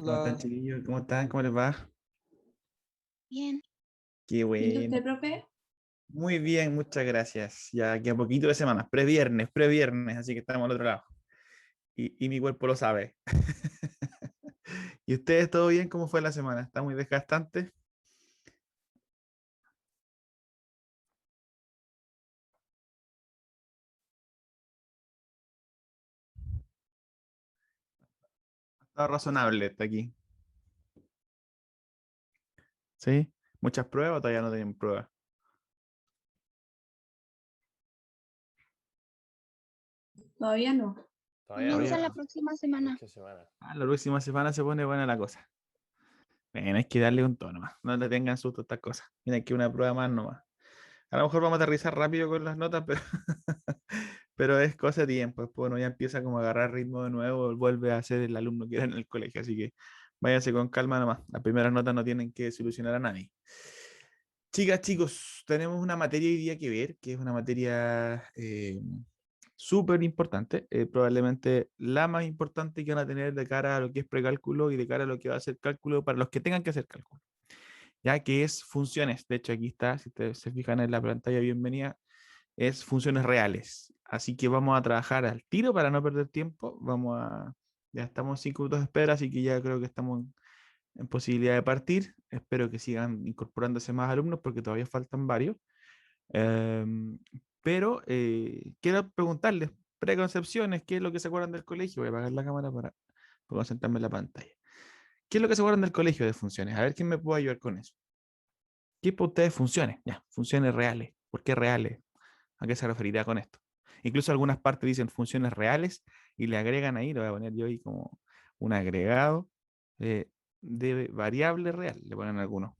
¿Cómo están, Hola, chiquillos? ¿Cómo están? ¿Cómo les va? Bien, Qué ¿Y bueno. usted, profe? Muy bien, muchas gracias. Ya que a poquito de semanas, previernes, así que estamos al otro lado. Y mi cuerpo lo sabe. ¿Y ustedes todo bien? ¿Cómo fue la semana? ¿Está muy desgastante? Está razonable hasta aquí. ¿Sí? ¿Muchas pruebas o todavía no tienen pruebas? Todavía no. todavía Todavía comienza la no. no. próxima semana. Muchas semanas. La próxima semana se pone buena la cosa. Bueno, hay que darle un tono más. No le tengan susto a estas cosas. Mira, aquí una prueba más nomás. A lo mejor vamos a aterrizar rápido con las notas, pero, pero es cosa de tiempo. Después uno ya empieza como a agarrar ritmo de nuevo, vuelve a ser el alumno que era en el colegio. Así que váyanse con calma nomás. Las primeras notas no tienen que solucionar a nadie. Chicas, chicos, tenemos una materia hoy día que ver, que es una materia súper importante, probablemente la más importante que van a tener de cara a lo que es precálculo y de cara a lo que va a ser cálculo para los que tengan que hacer cálculo, ya que es funciones. De hecho, aquí está, si ustedes se fijan en la pantalla, bienvenida, es funciones reales. Así que vamos a trabajar al tiro para no perder tiempo. Ya estamos 5 minutos de espera, así que ya creo que estamos en posibilidad de partir. Espero que sigan incorporándose más alumnos porque todavía faltan varios. Em, pero quiero preguntarles, preconcepciones, ¿qué es lo que se acuerdan del colegio? Voy a apagar la cámara para concentrarme en la pantalla. ¿Qué es lo que se acuerdan del colegio de funciones? A ver quién me puede ayudar con eso. ¿Qué para ustedes funciones? Ya, funciones reales. ¿Por qué reales? ¿A qué se referirá con esto? Incluso algunas partes dicen funciones reales y le agregan ahí, lo voy a poner yo ahí como un agregado de variable real, le ponen algunos.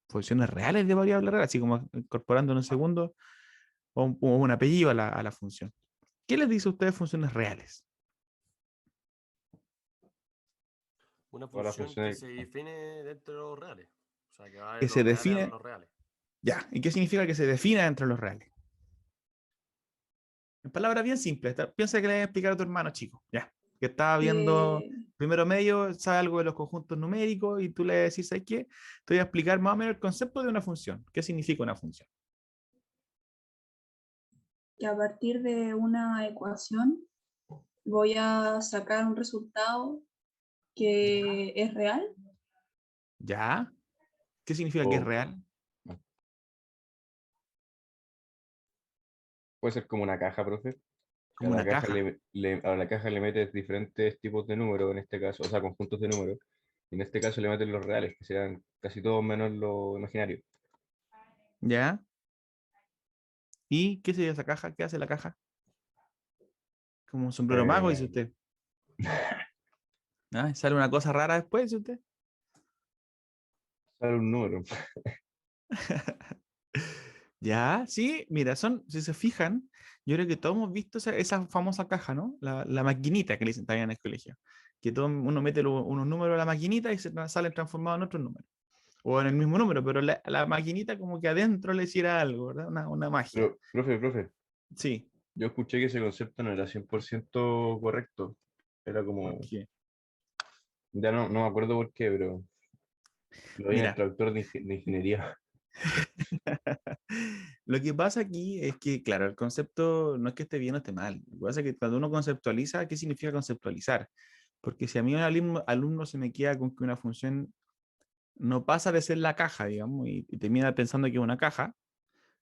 Funciones reales de variable real, así como incorporando en un segundo un apellido a la función. ¿Qué les dice a ustedes funciones reales? Una Todas las función que funciones, se define dentro de los reales. O sea, que va de Que se los reales a define, los reales. ya. ¿Y qué significa que se defina entre los reales? En palabras bien simples. Piensa que le voy a explicar a tu hermano chico, ya. Que estaba viendo Eh, primero medio, sabe algo de los conjuntos numéricos y tú le decís, ¿sabes qué? Te voy a explicar más o menos el concepto de una función. ¿Qué significa una función? que a partir de una ecuación voy a sacar un resultado ¿Ya? que es real. ¿Ya? ¿Qué significa que es o real? puede ser como una caja, profe. A Como la una caja caja. a la caja le metes diferentes tipos de números, en este caso, o sea, conjuntos de números. Y en este caso le metes los reales, que serán casi todos menos lo imaginario. ¿Ya? ¿Y qué sería esa caja? ¿Qué hace la caja? Como un sombrero mago, dice Eh, usted. Ah, ¿sale una cosa rara después, dice usted? Sale un número. Ya, sí, mira, si se fijan, yo creo que todos hemos visto esa famosa caja, ¿no? La maquinita que le dicen también en el colegio. Que uno mete unos números a la maquinita y salen transformados en otros números. O en el mismo número, pero la maquinita como que adentro le hiciera algo, ¿verdad? Una magia. Pero, profe, Sí, yo escuché que ese concepto no era 100% correcto. Era como, porque, ya no me acuerdo por qué, pero lo vi en el mira, traductor de ingeniería. lo que pasa aquí es que, claro, el concepto no es que esté bien o esté mal. Lo que pasa es que cuando uno conceptualiza, ¿qué significa conceptualizar? Porque si a mí un alumno se me queda con que una función no pasa de ser la caja, digamos, y termina pensando que es una caja,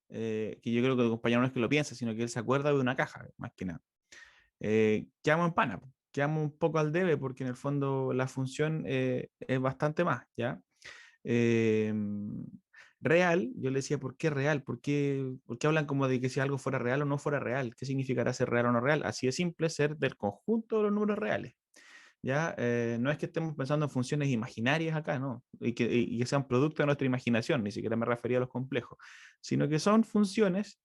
que yo creo que el compañero no es que lo piense, sino que él se acuerda de una caja, más que nada. Quedamos en pana, quedamos un poco al debe, porque en el fondo la función es bastante más, ¿ya? Eh, real, yo le decía, ¿por qué real? ¿Por qué hablan como de que si algo fuera real o no fuera real? ¿Qué significará ser real o no real? Así de simple, ser del conjunto de los números reales. ¿Ya? No es que estemos pensando en funciones imaginarias acá, ¿no? Y que sean producto de nuestra imaginación, ni siquiera me refería a los complejos, sino que son funciones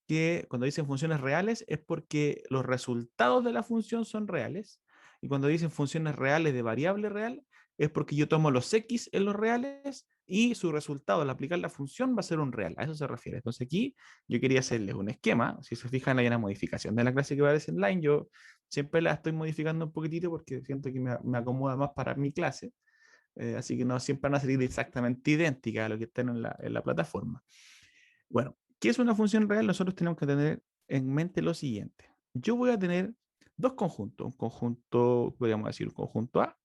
que cuando dicen funciones reales es porque los resultados de la función son reales, y cuando dicen funciones reales de variable real es porque yo tomo los x en los reales y su resultado al aplicar la función va a ser un real. A eso se refiere. Entonces aquí yo quería hacerles un esquema. Si se fijan, hay una modificación de la clase que va a decir online. Yo Siempre la estoy modificando un poquitito porque siento que me acomoda más para mi clase. Así que no siempre van a salir exactamente idénticas a lo que están en la plataforma. Bueno, ¿qué es una función real? Nosotros tenemos que tener en mente lo siguiente. Yo voy a tener dos conjuntos. Un conjunto, podríamos decir, un conjunto A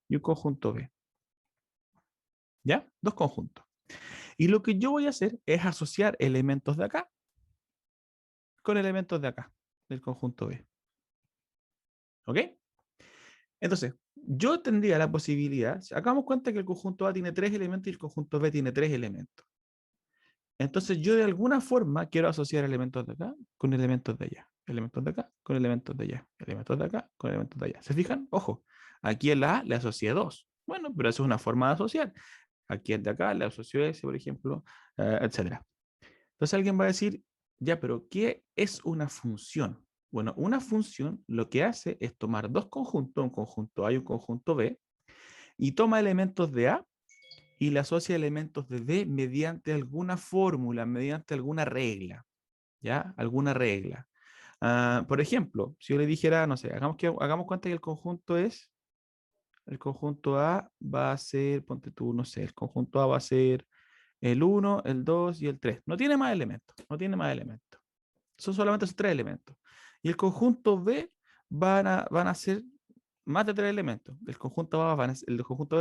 y un conjunto B. ¿Ya? Dos conjuntos. Y lo que yo voy a hacer es asociar elementos de acá con elementos de acá, del conjunto B. ¿Ok? Entonces, yo tendría la posibilidad, hagamos cuenta que el conjunto A tiene 3 elementos y el conjunto B tiene 3 elementos. Entonces, yo de alguna forma quiero asociar elementos de acá con elementos de allá. Elementos de acá con elementos de allá. Elementos de acá con elementos de allá. ¿Se fijan? Ojo, aquí en la A le asocié 2. Bueno, pero eso es una forma de asociar. Aquí el de acá le asoció ese, por ejemplo, etc. Entonces alguien va a decir, ya, pero ¿qué es una función? Bueno, una función lo que hace es tomar dos conjuntos, un conjunto A y un conjunto B, y toma elementos de A y le asocia elementos de B mediante alguna fórmula, mediante alguna regla, ¿ya? Alguna regla. Por ejemplo, si yo le dijera, no sé, hagamos cuenta que el conjunto A va a ser, ponte tú, no sé, el conjunto A va a ser el 1, el 2 y el 3. No tiene más elementos, no tiene más elementos. Son solamente esos 3 elementos. Y el conjunto B van a ser más de 3 elementos. El conjunto B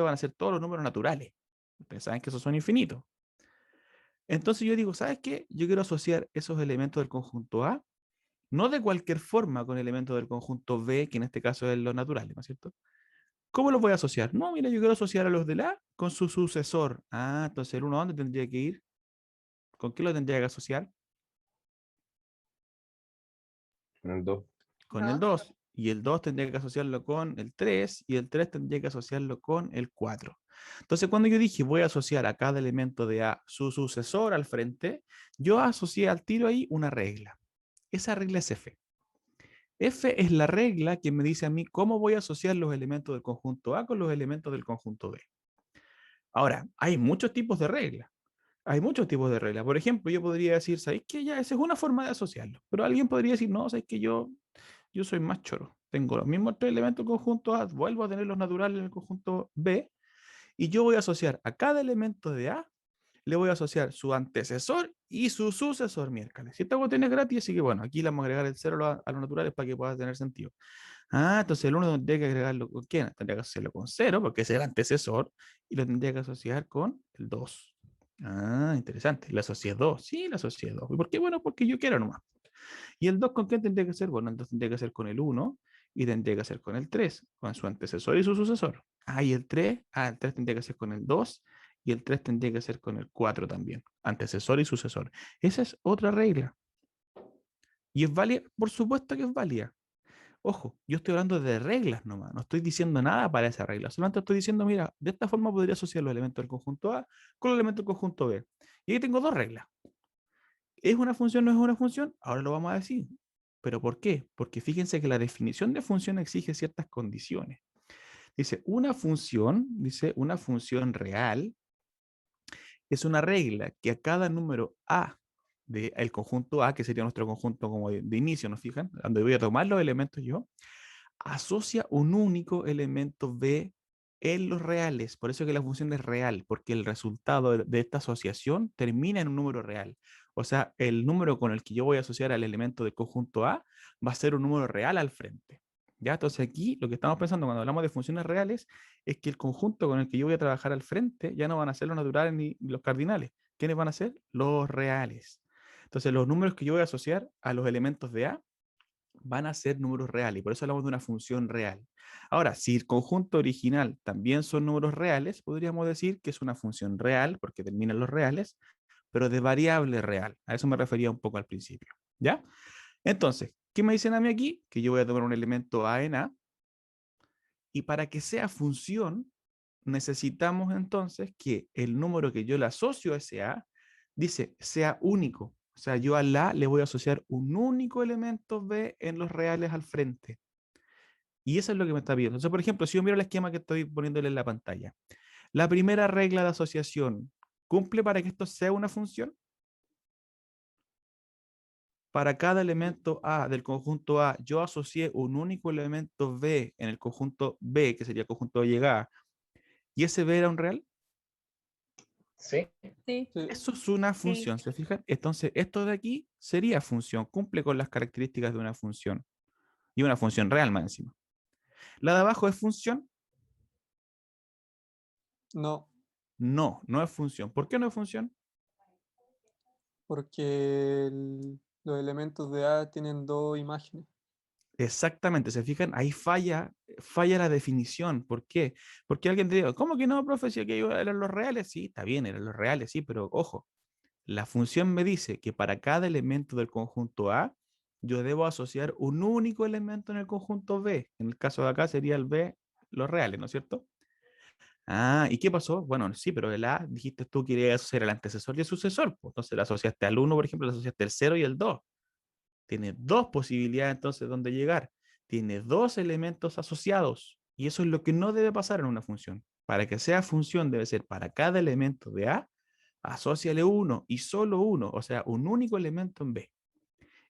van a ser todos los números naturales. Ustedes saben que esos son infinitos. Entonces yo digo, ¿sabes qué? Yo quiero asociar esos elementos del conjunto A, no de cualquier forma con elementos del conjunto B, que en este caso es los naturales, ¿no es cierto? ¿Cómo los voy a asociar? No, mira, yo quiero asociar a los del A con su sucesor. Entonces el 1, ¿a dónde tendría que ir? ¿Con qué lo tendría que asociar? En el 2. Con el 2. Y el 2 tendría que asociarlo con el 3 y el 3 tendría que asociarlo con el 4. Entonces, cuando yo dije voy a asociar a cada elemento de A su sucesor al frente, yo asocié al tiro ahí una regla. Esa regla es F. F es la regla que me dice a mí cómo voy a asociar los elementos del conjunto A con los elementos del conjunto B. Ahora, hay muchos tipos de reglas. Hay muchos tipos de reglas. Por ejemplo, yo podría decir, ¿sabéis que ya esa es una forma de asociarlo? Pero alguien podría decir, no, ¿sabéis que yo soy más choro? Tengo los mismos 3 elementos conjuntos A, vuelvo a tener los naturales en el conjunto B, y yo voy a asociar a cada elemento de A, le voy a asociar su antecesor y su sucesor miércoles. Si esta cuestión es gratis, así que bueno, aquí le vamos a agregar el 0 a los naturales para que pueda tener sentido. Entonces el 1 tendría que agregarlo con quién? Tendría que asociarlo con 0, porque es el antecesor, y lo tendría que asociar con el 2. Interesante. La asocié 2. Sí, la asocié 2. ¿Y por qué? Bueno, porque yo quiero nomás. ¿Y el 2 con qué tendría que ser? Bueno, entonces tendría que ser con el 1 y tendría que ser con el 3, con su antecesor y su sucesor. Y el 3, el 3 tendría que ser con el 2 y el 3 tendría que ser con el 4 también, antecesor y sucesor. Esa es otra regla. ¿Y es válida? Por supuesto que es válida. Ojo, yo estoy hablando de reglas nomás, no estoy diciendo nada para esa regla, solamente estoy diciendo, mira, de esta forma podría asociar los elementos del conjunto A con los elementos del conjunto B. Y ahí tengo dos reglas. ¿Es una función o no es una función? Ahora lo vamos a decir. ¿Pero por qué? Porque fíjense que la definición de función exige ciertas condiciones. Dice, una función real es una regla que a cada número A del conjunto A, que sería nuestro conjunto como de inicio, ¿nos fijan? Donde voy a tomar los elementos yo, asocia un único elemento B en los reales. Por eso que la función es real, porque el resultado de esta asociación termina en un número real. O sea, el número con el que yo voy a asociar al elemento del conjunto A va a ser un número real al frente. ¿Ya? Entonces aquí lo que estamos pensando cuando hablamos de funciones reales es que el conjunto con el que yo voy a trabajar al frente ya no van a ser los naturales ni los cardinales. ¿Quiénes van a ser? Los reales. Entonces los números que yo voy a asociar a los elementos de A van a ser números reales, y por eso hablamos de una función real. Ahora, si el conjunto original también son números reales, podríamos decir que es una función real, porque terminan los reales, pero de variable real. A eso me refería un poco al principio. ¿Ya? Entonces, ¿qué me dicen a mí aquí? Que yo voy a tomar un elemento A en A, y para que sea función, necesitamos entonces que el número que yo le asocio a ese A, dice, sea único. O sea, yo al A le voy a asociar un único elemento B en los reales al frente. Y eso es lo que me está pidiendo. Entonces, por ejemplo, si yo miro el esquema que estoy poniéndole en la pantalla, la primera regla de asociación, ¿cumple para que esto sea una función? para cada elemento A del conjunto A, yo asocié un único elemento B en el conjunto B, que sería el conjunto Y A, y ese B era un real. Sí. Sí. Sí. Eso es una función, ¿se fijan? Entonces, esto de aquí sería función, cumple con las características de una función. Y una función real más encima. ¿La de abajo es función? No, No, no es función. ¿Por qué no es función? porque los elementos de A tienen dos imágenes. Exactamente, ¿se fijan? Ahí falla la definición. ¿Por qué? Porque alguien te diga, ¿cómo que no, profe? Si aquí eran los reales. Sí, está bien, eran los reales, sí, pero ojo, la función me dice que para cada elemento del conjunto A, yo debo asociar un único elemento en el conjunto B. En el caso de acá sería el B, los reales, ¿no es cierto? Ah, ¿y qué pasó? Bueno, sí, pero el A, dijiste tú que querías asociar el antecesor y el sucesor. Pues, entonces le asociaste al 1, por ejemplo, le asociaste el 0 y el 2. Tiene dos posibilidades entonces donde llegar. Tiene dos elementos asociados. Y eso es lo que no debe pasar en una función. Para que sea función debe ser para cada elemento de A, asóciale uno y solo uno, o sea, un único elemento en B.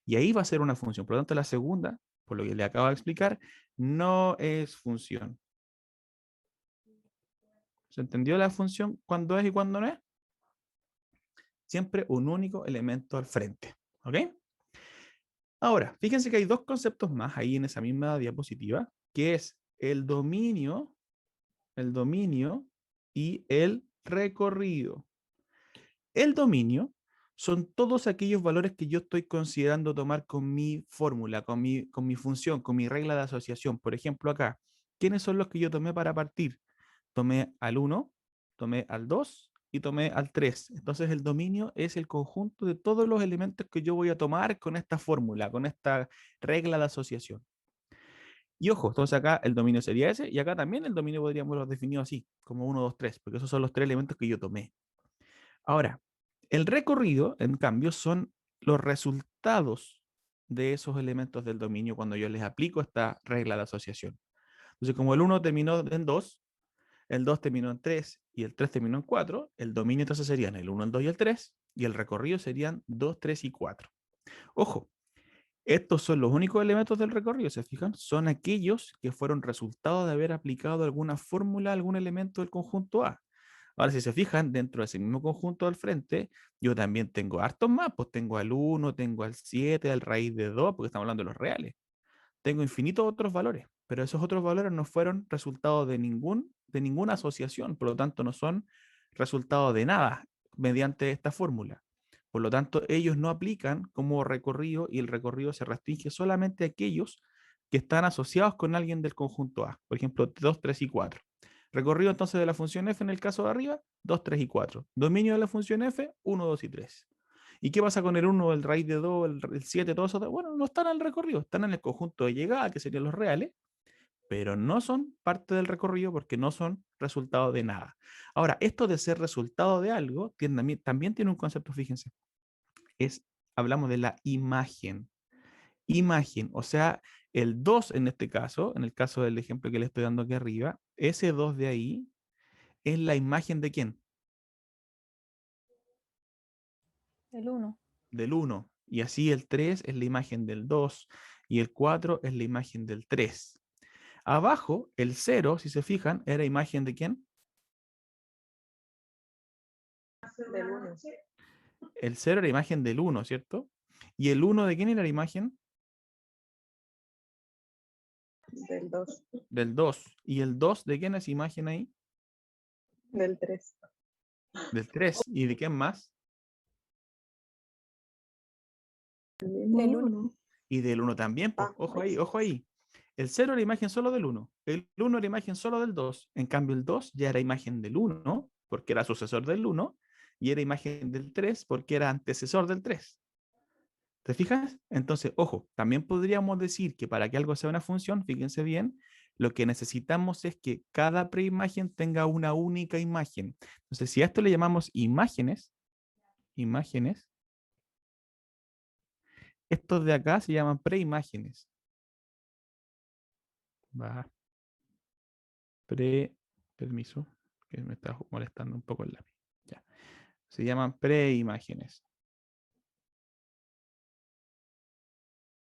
Y ahí va a ser una función. Por lo tanto, la segunda, por lo que le acabo de explicar, no es función. ¿Se entendió la función cuándo es y cuándo no es? Siempre un único elemento al frente. ¿Ok? Ahora, fíjense que hay dos conceptos más ahí en esa misma diapositiva, que es el dominio y el recorrido. El dominio son todos aquellos valores que yo estoy considerando tomar con mi fórmula, con mi función, con mi regla de asociación. Por ejemplo, acá, ¿quiénes son los que yo tomé para partir? Tomé al 1, tomé al 2 y tomé al 3. Entonces el dominio es el conjunto de todos los elementos que yo voy a tomar con esta fórmula, con esta regla de asociación. Y ojo, entonces acá el dominio sería ese, y acá también el dominio podríamos haberlo definido así, como 1, 2, 3, porque esos son los tres elementos que yo tomé. Ahora, el recorrido, en cambio, son los resultados de esos elementos del dominio cuando yo les aplico esta regla de asociación. Entonces, como el 1 terminó en 2, el 2 terminó en 3 y el 3 terminó en 4, el dominio entonces serían el 1, el 2 y el 3, y el recorrido serían 2, 3 y 4. Ojo, estos son los únicos elementos del recorrido, ¿se fijan? Son aquellos que fueron resultado de haber aplicado alguna fórmula a algún elemento del conjunto A. Ahora, si se fijan, dentro de ese mismo conjunto al frente, yo también tengo hartos más, pues tengo al 1, tengo al 7, al raíz de 2, porque estamos hablando de los reales. Tengo infinitos otros valores, pero esos otros valores no fueron resultado de ninguna asociación, por lo tanto no son resultado de nada mediante esta fórmula. Por lo tanto, ellos no aplican como recorrido y el recorrido se restringe solamente a aquellos que están asociados con alguien del conjunto A, por ejemplo, 2, 3 y 4. Recorrido entonces de la función f en el caso de arriba, 2, 3 y 4. Dominio de la función f, 1, 2 y 3. ¿Y qué pasa con el 1, el raíz de 2, el 7, todo eso? Bueno, no están en el recorrido, están en el conjunto de llegada, que serían los reales, pero no son parte del recorrido porque no son resultado de nada. Ahora, esto de ser resultado de algo también tiene un concepto, fíjense, hablamos de la imagen. Imagen, o sea, el 2 en este caso, en el caso del ejemplo que le estoy dando aquí arriba, ese 2 de ahí es la imagen de ¿quién? El 1. Del 1. Y así el 3 es la imagen del 2 y el 4 es la imagen del 3. Abajo, el 0, si se fijan, era imagen de ¿quién? Del 1. El 0 era imagen del 1, ¿cierto? ¿Y el 1 de quién era la imagen? Del 2. Del 2. ¿Y el 2 de quién es imagen ahí? Del 3. Del 3. ¿Y de quién más? Del 1. Y del 1 también, pues. Ojo ahí, ojo ahí. El 0 era imagen solo del 1. El 1 era imagen solo del 2. En cambio, el 2 ya era imagen del 1, porque era sucesor del 1, y era imagen del 3, porque era antecesor del 3. ¿Te fijas? Entonces, ojo, también podríamos decir que para que algo sea una función, fíjense bien, lo que necesitamos es que cada preimagen tenga una única imagen. Entonces, si a esto le llamamos imágenes, estos de acá se llaman preimágenes. Va. Permiso, que me está molestando un poco el lápiz. Ya. Se llaman preimágenes.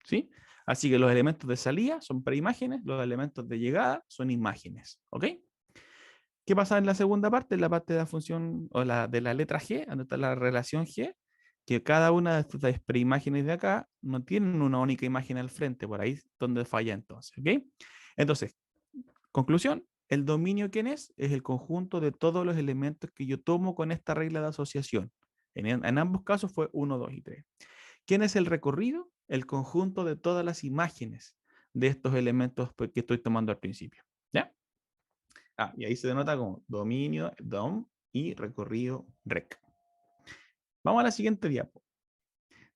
¿Sí? Así que los elementos de salida son preimágenes, los elementos de llegada son imágenes. ¿Ok? ¿Qué pasa en la segunda parte? En la parte de la función o de la letra G, donde está la relación G, que cada una de estas preimágenes de acá no tienen una única imagen al frente, por ahí es donde falla entonces. ¿Ok? Entonces, conclusión, el dominio ¿quién es? Es el conjunto de todos los elementos que yo tomo con esta regla de asociación. En ambos casos fue 1, 2 y 3. ¿Quién es el recorrido? El conjunto de todas las imágenes de estos elementos que estoy tomando al principio. ¿Ya? Y ahí se denota como dominio, dom, y recorrido, rec. Vamos a la siguiente diapo.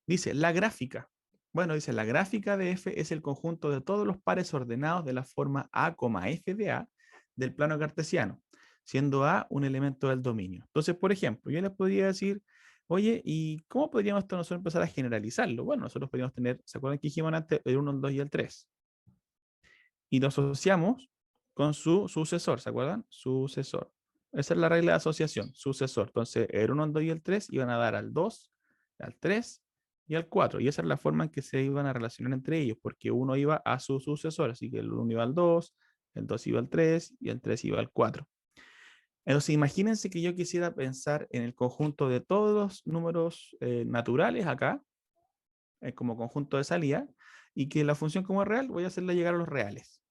Dice, la gráfica. Bueno, dice, la gráfica de F es el conjunto de todos los pares ordenados de la forma A, F de A del plano cartesiano, siendo A un elemento del dominio. Entonces, por ejemplo, yo les podría decir, oye, ¿y cómo podríamos nosotros empezar a generalizarlo? Bueno, nosotros podríamos tener, ¿se acuerdan que dijimos antes el 1, el 2 y el 3? Y lo asociamos con su sucesor, ¿se acuerdan? Sucesor. Esa es la regla de asociación, sucesor. Entonces, el 1, el 2 y el 3 iban a dar al 2, al 3 y al 4. Y esa es la forma en que se iban a relacionar entre ellos, porque uno iba a su sucesor. Así que el 1 iba al 2, el 2 iba al 3 y el 3 iba al 4. Entonces, imagínense que yo quisiera pensar en el conjunto de todos los números naturales acá, como conjunto de salida, y que la función como es real voy a hacerla llegar a los reales.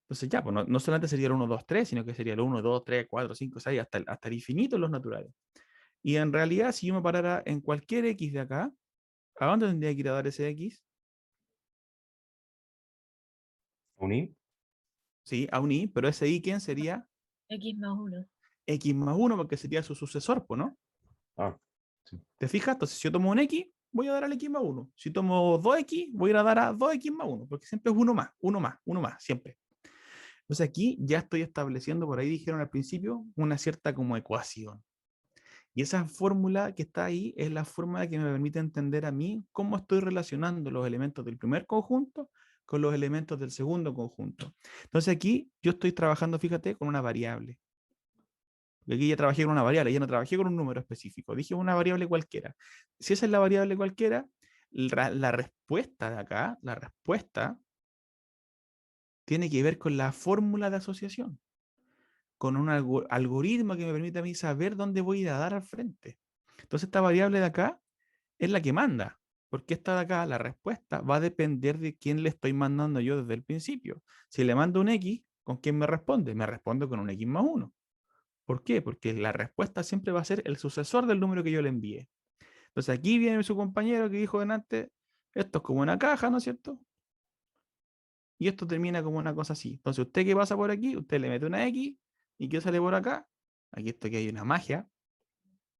Entonces ya, pues no solamente sería el 1, 2, 3, sino que sería el 1, 2, 3, 4, 5, 6, hasta el infinito en los naturales. Y en realidad, si yo me parara en cualquier X de acá, ¿a dónde tendría que ir a dar ese X? ¿Uní? Sí, a un Y, pero ese Y, ¿quién sería? X más 1. X más 1, porque sería su sucesor, pues, ¿no? Ah, sí. ¿Te fijas? Entonces, si yo tomo un X, voy a dar al X más 1. Si tomo 2X, voy a ir a dar a 2X más 1, porque siempre es uno más, uno más, uno más, siempre. Entonces aquí ya estoy estableciendo, por ahí dijeron al principio, una cierta como ecuación. Y esa fórmula que está ahí es la fórmula que me permite entender a mí cómo estoy relacionando los elementos del primer conjunto con los elementos del segundo conjunto. Entonces aquí yo estoy trabajando, fíjate, con una variable. Aquí ya trabajé con una variable, ya no trabajé con un número específico, dije una variable cualquiera. Si esa es la variable cualquiera, la respuesta de acá, la respuesta tiene que ver con la fórmula de asociación, con un algoritmo que me permite a mí saber dónde voy a ir a dar al frente. Entonces esta variable de acá es la que manda, porque esta de acá, la respuesta, va a depender de quién le estoy mandando yo desde el principio. Si le mando un X, ¿con quién me responde? Me responde con un X más 1. ¿Por qué? Porque la respuesta siempre va a ser el sucesor del número que yo le envié. Entonces aquí viene su compañero que dijo delante, esto es como una caja, ¿no es cierto? Y esto termina como una cosa así. Entonces usted que pasa por aquí, usted le mete una X, ¿y qué sale por acá? Aquí esto que hay una magia.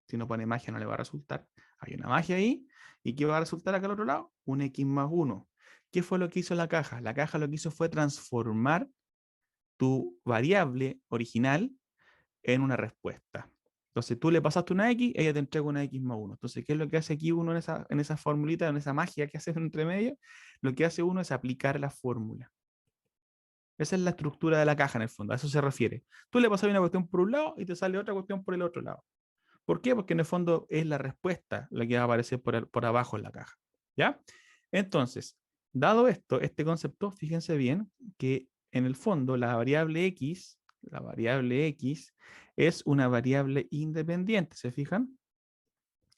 Si no pone magia no le va a resultar. Hay una magia ahí. ¿Y qué va a resultar acá al otro lado? Un X más 1. ¿Qué fue lo que hizo la caja? La caja lo que hizo fue transformar tu variable original en una respuesta. Entonces tú le pasaste una X, ella te entrega una X más 1. Entonces, ¿qué es lo que hace aquí uno en esa formulita, en esa magia que hace entre medio? Lo que hace uno es aplicar la fórmula. Esa es la estructura de la caja en el fondo, a eso se refiere. Tú le pasas una cuestión por un lado y te sale otra cuestión por el otro lado. ¿Por qué? Porque en el fondo es la respuesta la que va a aparecer por abajo en la caja. ¿Ya? Entonces, dado esto, este concepto, fíjense bien que en el fondo la variable X es una variable independiente, ¿se fijan?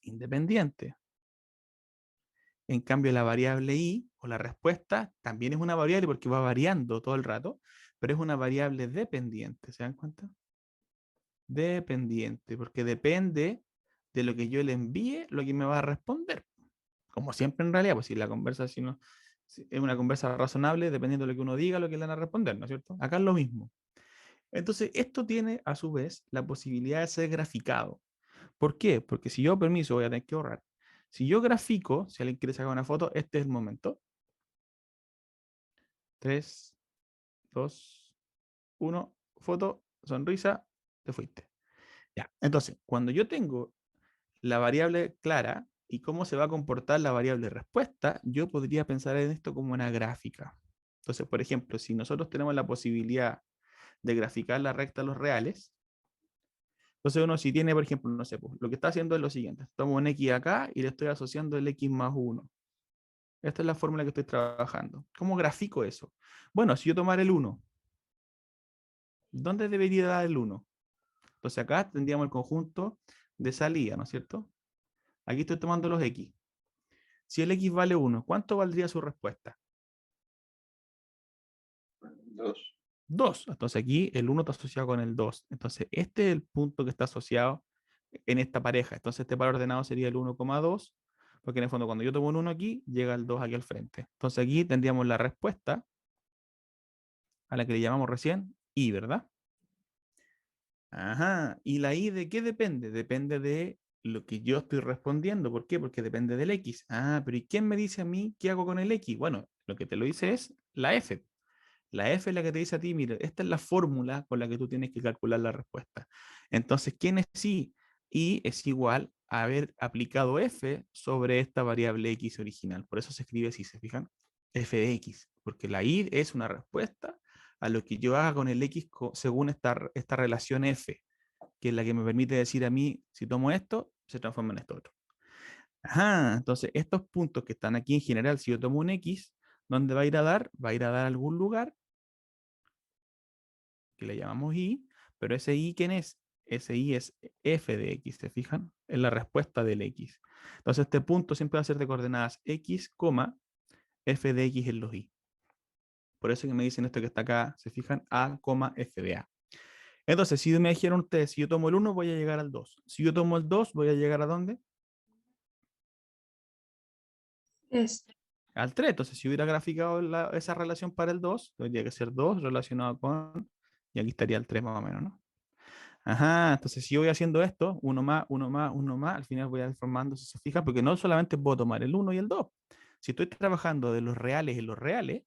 Independiente. En cambio, la variable Y o la respuesta también es una variable porque va variando todo el rato, pero es una variable dependiente, ¿se dan cuenta? Dependiente, porque depende de lo que yo le envíe, lo que me va a responder. Como siempre en realidad, pues si la conversación es una conversa razonable, dependiendo de lo que uno diga, lo que le van a responder, ¿no es cierto? Acá es lo mismo. Entonces, esto tiene a su vez la posibilidad de ser graficado. ¿Por qué? Porque si yo permiso voy a tener que ahorrar. Si yo grafico, si alguien quiere sacar una foto, este es el momento. 3, 2, 1, foto, sonrisa, te fuiste. Ya, entonces, cuando yo tengo la variable clara y cómo se va a comportar la variable respuesta, yo podría pensar en esto como una gráfica. Entonces, por ejemplo, si nosotros tenemos la posibilidad de graficar la recta a los reales, entonces uno si tiene, por ejemplo, no sé, pues, lo que está haciendo es lo siguiente. Tomo un X acá y le estoy asociando el X más 1. Esta es la fórmula que estoy trabajando. ¿Cómo grafico eso? Bueno, si yo tomara el 1, ¿dónde debería dar el 1? Entonces acá tendríamos el conjunto de salida, ¿no es cierto? Aquí estoy tomando los x. Si el x vale 1, ¿cuánto valdría su respuesta? 2. 2. Entonces aquí el 1 está asociado con el 2. Entonces este es el punto que está asociado en esta pareja. Entonces este par ordenado sería el 1,2, porque en el fondo cuando yo tomo un 1 aquí, llega el 2 aquí al frente. Entonces aquí tendríamos la respuesta a la que le llamamos recién y, ¿verdad? Ajá. ¿Y la y de qué depende? Depende de lo que yo estoy respondiendo. ¿Por qué? Porque depende del x. Ah, pero ¿y quién me dice a mí qué hago con el x? Bueno, lo que te lo dice es la f. La f es la que te dice a ti, mira, esta es la fórmula con la que tú tienes que calcular la respuesta. Entonces, ¿quién es y? Y es igual a haber aplicado f sobre esta variable x original. Por eso se escribe así, ¿se fijan? F de x, porque la y es una respuesta a lo que yo haga con el x según esta relación f, que es la que me permite decir a mí, si tomo esto, se transforma en esto otro. Ajá, entonces estos puntos que están aquí en general, si yo tomo un x, ¿dónde va a ir a dar? Va a ir a dar a algún lugar que le llamamos y, pero ese y, ¿quién es? Ese y es f de x, ¿se fijan? Es la respuesta del x. Entonces este punto siempre va a ser de coordenadas x, f de x en los y. Por eso que me dicen esto que está acá, ¿se fijan? A, f de a. Entonces, si me dijeron ustedes, si yo tomo el 1, voy a llegar al 2. Si yo tomo el 2, voy a llegar a ¿dónde? Al 3. Entonces, si hubiera graficado esa relación para el 2, tendría que ser 2 relacionado con, y aquí estaría el 3 más o menos, ¿no? Ajá, entonces si yo voy haciendo esto, uno más, uno más, uno más, al final voy a ir formando, si se fija, porque no solamente puedo tomar el 1 y el 2. Si estoy trabajando de los reales en los reales,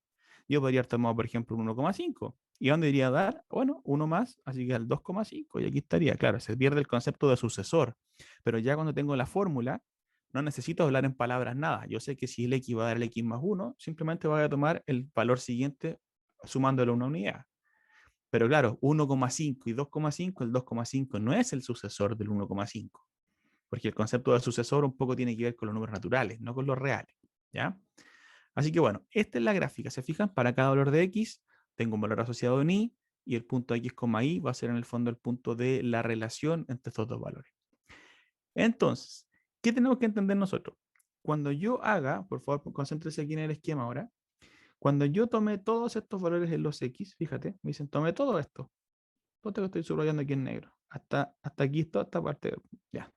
yo podría haber tomado, por ejemplo, un 1,5. ¿Y dónde iría a dar? Bueno, uno más, así que al 2,5. Y aquí estaría, claro, se pierde el concepto de sucesor. Pero ya cuando tengo la fórmula, no necesito hablar en palabras nada. Yo sé que si el x va a dar el x más 1, simplemente voy a tomar el valor siguiente sumándolo a una unidad. Pero claro, 1,5 y 2,5, el 2,5 no es el sucesor del 1,5, porque el concepto de sucesor un poco tiene que ver con los números naturales, no con los reales. ¿Ya? Así que bueno, esta es la gráfica. ¿Se fijan? Para cada valor de x, tengo un valor asociado en y el punto x, y va a ser en el fondo el punto de la relación entre estos dos valores. Entonces, ¿qué tenemos que entender nosotros? Cuando yo haga, por favor, concéntrese aquí en el esquema ahora. Cuando yo tome todos estos valores en los x, fíjate, me dicen, tome todo esto. Todo esto que estoy subrayando aquí en negro. Hasta aquí, toda esta parte. Ya.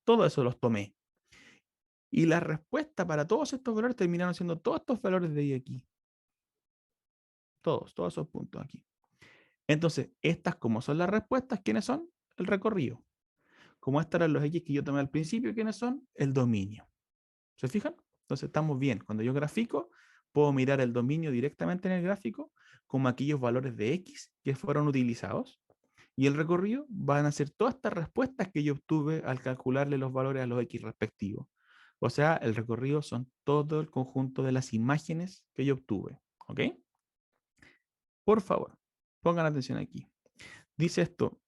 Todo eso los tomé. Y la respuesta para todos estos valores terminaron siendo todos estos valores de ahí aquí. Todos esos puntos aquí. Entonces, estas como son las respuestas, ¿quiénes son? El recorrido. Como estos eran los x que yo tomé al principio, ¿quiénes son? El dominio. ¿Se fijan? Entonces estamos bien. Cuando yo grafico, puedo mirar el dominio directamente en el gráfico como aquellos valores de x que fueron utilizados. Y el recorrido van a ser todas estas respuestas que yo obtuve al calcularle los valores a los x respectivos. O sea, el recorrido son todo el conjunto de las imágenes que yo obtuve. ¿Ok? Por favor, pongan atención aquí. Dice esto.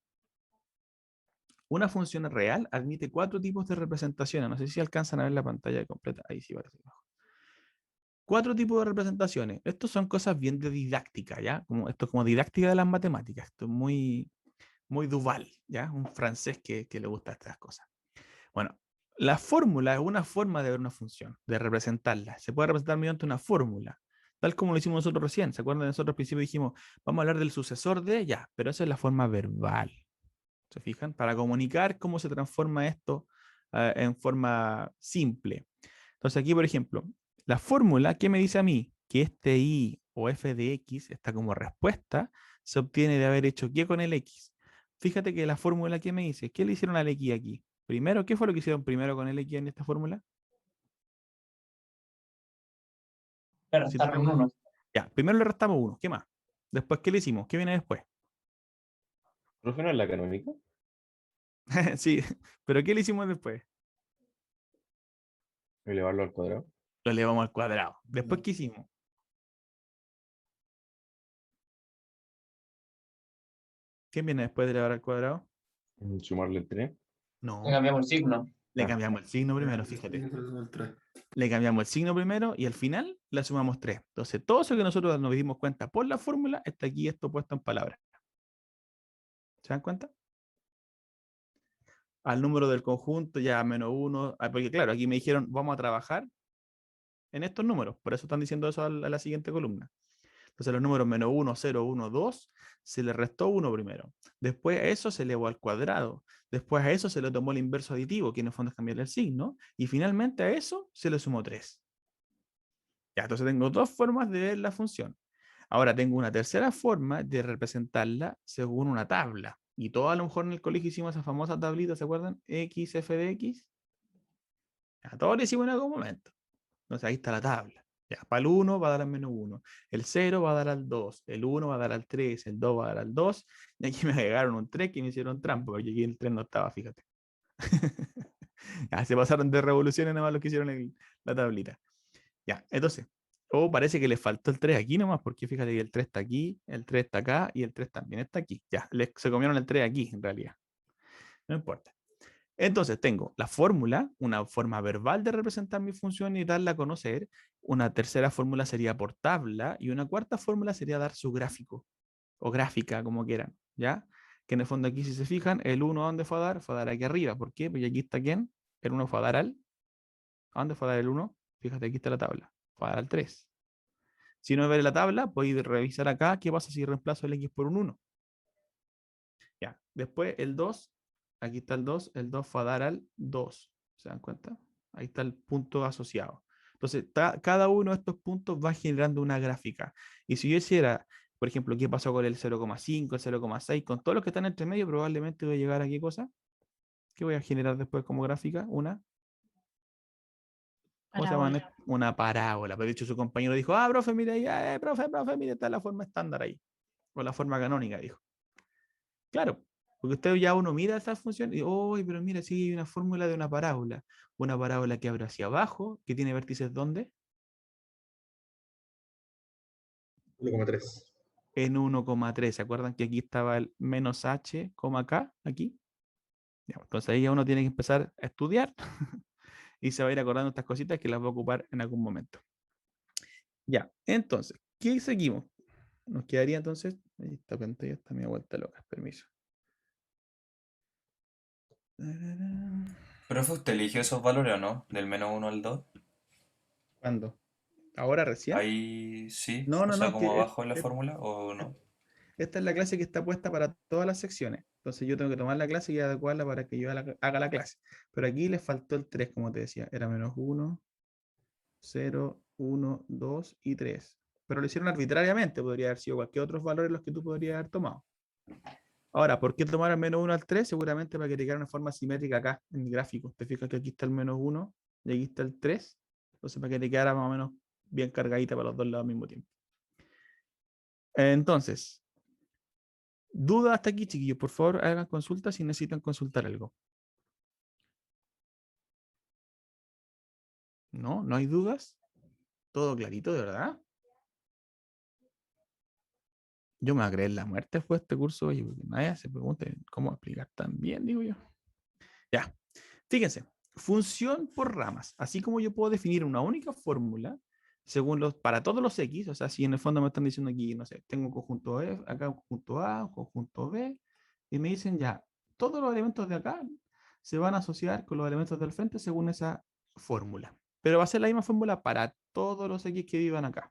Una función real admite 4 tipos de representaciones. No sé si alcanzan a ver la pantalla completa. Ahí sí parece mejor. 4 tipos de representaciones. Estos son cosas bien de didáctica, ¿ya? Esto es como didáctica de las matemáticas. Esto es muy Duval, ¿ya? Un francés que le gusta estas cosas. Bueno, la fórmula es una forma de ver una función, de representarla. Se puede representar mediante una fórmula, tal como lo hicimos nosotros recién. ¿Se acuerdan? Nosotros al principio dijimos, vamos a hablar del sucesor de ella, pero esa es la forma verbal. ¿Se fijan? Para comunicar cómo se transforma esto en forma simple. Entonces aquí, por ejemplo, la fórmula, ¿qué me dice a mí? Que este y o f de x está como respuesta, se obtiene de haber hecho qué con el x. Fíjate que la fórmula que me dice, ¿qué le hicieron al x aquí? Primero, ¿qué fue lo que hicieron primero con el x en esta fórmula? Pero Si restarle un tenemos- 1. Ya, primero le restamos 1. ¿Qué más? Después, ¿qué le hicimos? ¿Qué viene después? ¿Profe no es la canónica? Sí, pero ¿qué le hicimos después? Elevarlo al cuadrado. Lo elevamos al cuadrado. Después, ¿qué hicimos? ¿Qué viene después de elevar al cuadrado? Sumarle el 3. No. Le cambiamos el signo. Le Ah. cambiamos el signo primero, fíjate. El 3. Le cambiamos el signo primero y al final le sumamos 3. Entonces, todo eso que nosotros nos dimos cuenta por la fórmula está aquí esto puesto en palabras. ¿Se dan cuenta? Al número del conjunto ya -1, porque claro, aquí me dijeron vamos a trabajar en estos números, por eso están diciendo eso a la siguiente columna. Entonces los números -1, 0, 1, 2, se le restó 1 primero. Después a eso se elevó al cuadrado. Después a eso se le tomó el inverso aditivo, que en el fondo es cambiarle el signo. Y finalmente a eso se le sumó 3. Ya, entonces tengo dos formas de ver la función. Ahora tengo una tercera forma de representarla según una tabla. Y todos a lo mejor en el colegio hicimos esa famosa tablita, ¿se acuerdan? X, F de X. Ya, todos lo hicimos en algún momento. Entonces ahí está la tabla. Ya, para el 1 va a dar al -1. El 0 va a dar al 2. El 1 va a dar al 3. El 2 va a dar al 2. Y aquí me agregaron un 3 que me hicieron trampa, porque aquí el 3 no estaba, fíjate. Ya, se pasaron de revoluciones nada más lo que hicieron en la tablita. Ya, entonces, parece que le faltó el 3 aquí nomás, porque fíjate que el 3 está aquí, el 3 está acá y el 3 también está aquí. Ya, se comieron el 3 aquí, en realidad. No importa. Entonces tengo la fórmula, una forma verbal de representar mi función y darla a conocer. Una tercera fórmula sería por tabla y una cuarta fórmula sería dar su gráfico o gráfica, como quieran, ¿ya? Que en el fondo aquí, si se fijan, el 1 ¿a dónde fue a dar? Fue a dar aquí arriba. ¿Por qué? Porque aquí está ¿quién? El 1 fue a dar al... ¿A dónde fue a dar el 1? Fíjate, aquí está la tabla. Fue a dar al 3. Si no ve la tabla, podéis revisar acá qué pasa si reemplazo el X por un 1. Ya, después el 2, aquí está el 2 fue a dar al 2. ¿Se dan cuenta? Ahí está el punto asociado. Entonces, cada uno de estos puntos va generando una gráfica. Y si yo hiciera, por ejemplo, qué pasó con el 0,5, el 0,6, con todos los que están entre medio, probablemente voy a llegar a qué cosa. ¿Qué voy a generar después como gráfica? ¿Cómo se llama? Una parábola. Pero de hecho su compañero dijo, profe, mire ahí, profe, mire, está la forma estándar ahí. O la forma canónica, dijo. Claro, porque usted ya uno mira esa función y, pero mira, sí hay una fórmula de una parábola. Una parábola que abre hacia abajo, que tiene vértices ¿dónde? 1,3. En 1,3. ¿Se acuerdan que aquí estaba el -h, K? Aquí. Ya, entonces ahí ya uno tiene que empezar a estudiar y se va a ir acordando estas cositas que las va a ocupar en algún momento. Ya, entonces, ¿qué seguimos? Nos quedaría entonces, esta pantalla está media vuelta loca, permiso. Profe, ¿usted eligió esos valores o no? Del -1 al 2. ¿Cuándo? ¿Ahora recién? Ahí sí, No, o sea, es como que abajo en la fórmula o no. esta es la clase que está puesta para todas las secciones. Entonces yo tengo que tomar la clase y adecuarla para que yo haga la clase. Pero aquí le faltó el 3, como te decía. Era -1, 0, 1, 2 y 3. Pero lo hicieron arbitrariamente. Podría haber sido cualquier otros valores los que tú podrías haber tomado. Ahora, ¿por qué tomar el -1 al 3? Seguramente para que te quede una forma simétrica acá en el gráfico. Te fijas que aquí está el -1 y aquí está el 3. Entonces para que te quedara más o menos bien cargadita para los dos lados al mismo tiempo. Entonces, duda hasta aquí, chiquillos. Por favor, hagan consulta si necesitan consultar algo. ¿No? ¿No hay dudas? ¿Todo clarito, de verdad? Yo me voy a creer la muerte después de este curso, oye, porque nadie se pregunte cómo explicar tan bien, digo yo. Ya, fíjense, función por ramas. Así como yo puedo definir una única fórmula para todos los X, o sea, si en el fondo me están diciendo aquí, no sé, tengo un conjunto F, acá un conjunto A, un conjunto B, y me dicen ya, todos los elementos de acá se van a asociar con los elementos del frente según esa fórmula. Pero va a ser la misma fórmula para todos los X que vivan acá.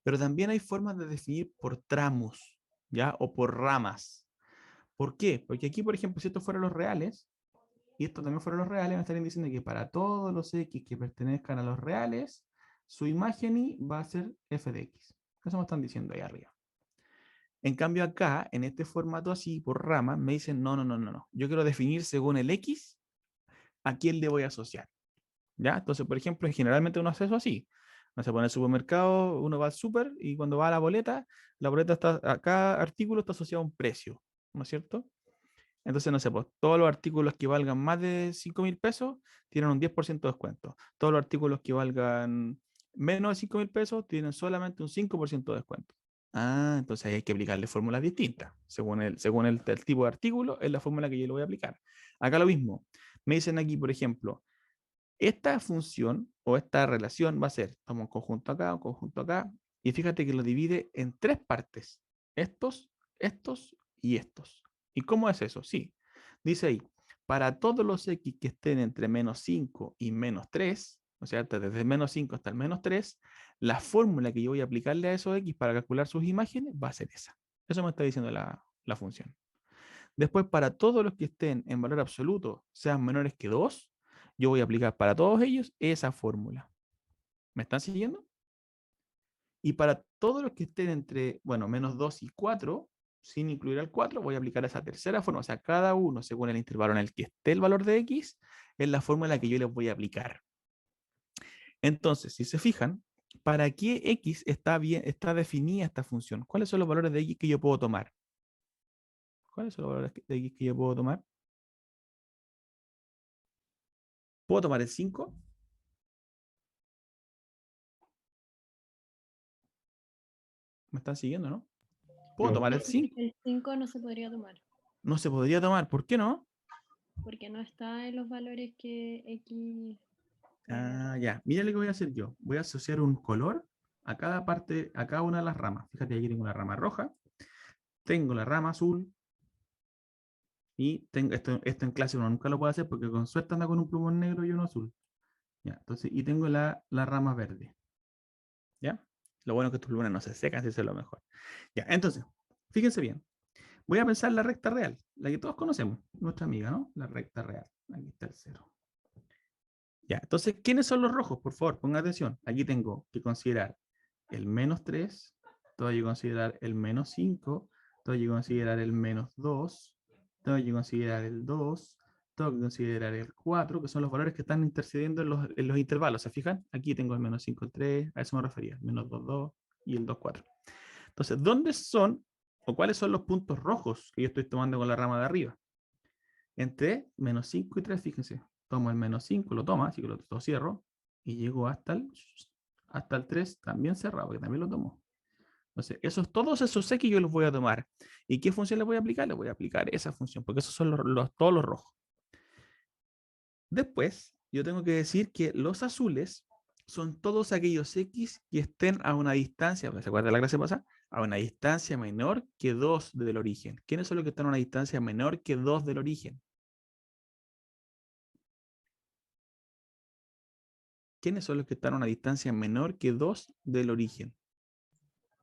Pero también hay formas de definir por tramos, ¿ya? O por ramas. ¿Por qué? Porque aquí, por ejemplo, si estos fueran los reales, y esto también fueran los reales, me estarían diciendo que para todos los X que pertenezcan a los reales, su imagen y va a ser f de X. Eso me están diciendo ahí arriba. En cambio acá, en este formato así, por rama, me dicen, no. Yo quiero definir según el X a quién le voy a asociar. ¿Ya? Entonces, por ejemplo, generalmente uno hace eso así. Uno se pone en el supermercado, uno va al súper y cuando va a la boleta está, cada artículo está asociado a un precio, ¿no es cierto? Entonces, no sé, pues todos los artículos que valgan más de 5.000 pesos tienen un 10% de descuento. Todos los artículos que valgan menos de 5.000 pesos tienen solamente un 5% de descuento. Entonces ahí hay que aplicarle fórmulas distintas. Según el tipo de artículo, es la fórmula que yo le voy a aplicar. Acá lo mismo. Me dicen aquí, por ejemplo, esta función o esta relación va a ser, tomo un conjunto acá, y fíjate que lo divide en 3 partes. Estos, estos y estos. ¿Y cómo es eso? Sí, dice ahí, para todos los x que estén entre menos 5 y menos 3, o sea, desde el menos 5 hasta el menos 3, la fórmula que yo voy a aplicarle a esos x para calcular sus imágenes va a ser esa. Eso me está diciendo la función. Después, para todos los que estén en valor absoluto, sean menores que 2, yo voy a aplicar para todos ellos esa fórmula. ¿Me están siguiendo? Y para todos los que estén entre, bueno, menos 2 y 4, sin incluir al 4, voy a aplicar esa tercera fórmula. O sea, cada uno, según el intervalo en el que esté el valor de x, es la fórmula que yo les voy a aplicar. Entonces, si se fijan, ¿para qué x está definida esta función? ¿Cuáles son los valores de x que yo puedo tomar? ¿Cuáles son los valores de x que yo puedo tomar? ¿Puedo tomar el 5? ¿Me están siguiendo, no? ¿Puedo No. tomar el 5? El 5 no se podría tomar, No se podría tomar. ¿Por qué no? porque no está en los valores que X... Ah, ya. Mira lo que voy a hacer yo. Voy a asociar un color a cada parte, a cada una de las ramas. Fíjate, aquí tengo la rama roja, tengo la rama azul, y tengo esto en clase uno nunca lo puedo hacer porque con suerte anda con un plumón negro y uno azul. Ya, entonces, y tengo la rama verde. ¿Ya? Lo bueno es que estos plumones no se secan, si eso es lo mejor. Ya, entonces, fíjense bien. Voy a pensar la recta real, la que todos conocemos, nuestra amiga, ¿no? La recta real. Aquí está el 0. Ya, entonces, ¿quiénes son los rojos? Por favor, pongan atención. Aquí tengo que considerar el menos 3, tengo que considerar el menos 5, tengo que considerar el menos 2, tengo que considerar el 2, tengo que considerar el 4, que son los valores que están intercediendo en los intervalos. ¿Se fijan? Aquí tengo el menos 5, el 3, a eso me refería, el menos 2, 2 y el 2, 4. Entonces, ¿dónde son o cuáles son los puntos rojos que yo estoy tomando con la rama de arriba? Entre menos 5 y 3, fíjense. Tomo el menos 5, lo tomo, así que lo cierro, y llego hasta el 3, también cerrado, que también lo tomo. Entonces, todos esos X yo los voy a tomar. ¿Y qué función les voy a aplicar? Les voy a aplicar esa función, porque esos son todos los rojos. Después, yo tengo que decir que los azules son todos aquellos X que estén a una distancia, ¿se acuerdan de la clase pasada? A una distancia menor que 2 del origen. ¿Quiénes son los que están a una distancia menor que 2 del origen? ¿Quiénes son los que están a una distancia menor que 2 del origen?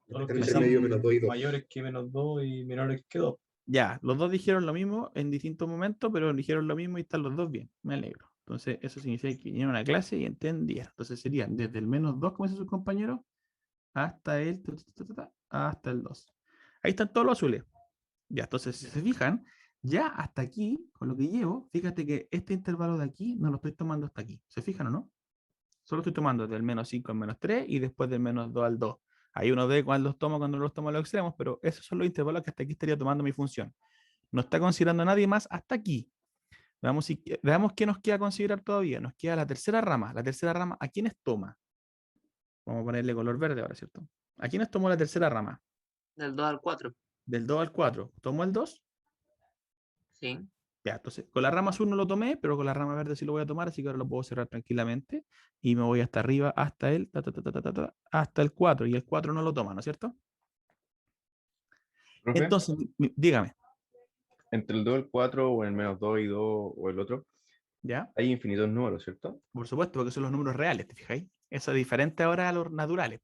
Los que que son medio menos 2 y 2. mayores que menos 2 y menores que 2. Ya, los dos dijeron lo mismo en distintos momentos, pero dijeron lo mismo y están los dos bien. Me alegro. Entonces, eso significa que vinieron a la clase y entendieron. Entonces, serían desde el menos 2, como dicen sus compañeros, hasta hasta el 2. Ahí están todos los azules. Ya, entonces, si se fijan, ya hasta aquí, con lo que llevo, fíjate que este intervalo de aquí no lo estoy tomando hasta aquí. ¿Se fijan o no? Solo estoy tomando del menos 5 al menos 3 y después del menos 2 al 2. Ahí uno ve cuándo los tomo, cuando los tomo a los extremos, pero esos son los intervalos que hasta aquí estaría tomando mi función. No está considerando a nadie más hasta aquí. Veamos qué nos queda considerar todavía. Nos queda la tercera rama. La tercera rama, ¿a quiénes toma? Vamos a ponerle color verde ahora, ¿cierto? ¿A quiénes tomó la tercera rama? Del 2 al 4. Del 2 al 4. ¿Tomó el 2? Sí. Ya, entonces, con la rama azul no lo tomé, pero con la rama verde sí lo voy a tomar, así que ahora lo puedo cerrar tranquilamente. Y me voy hasta arriba, hasta hasta el 4. Y el 4 no lo toma, ¿no es cierto? Profe, Entonces, dígame. entre el 2 y el 4, o el menos 2 y 2, o el otro, ¿Ya? hay infinitos números, ¿cierto? Por supuesto, porque son los números reales, ¿te fijáis? Eso es diferente ahora a los naturales.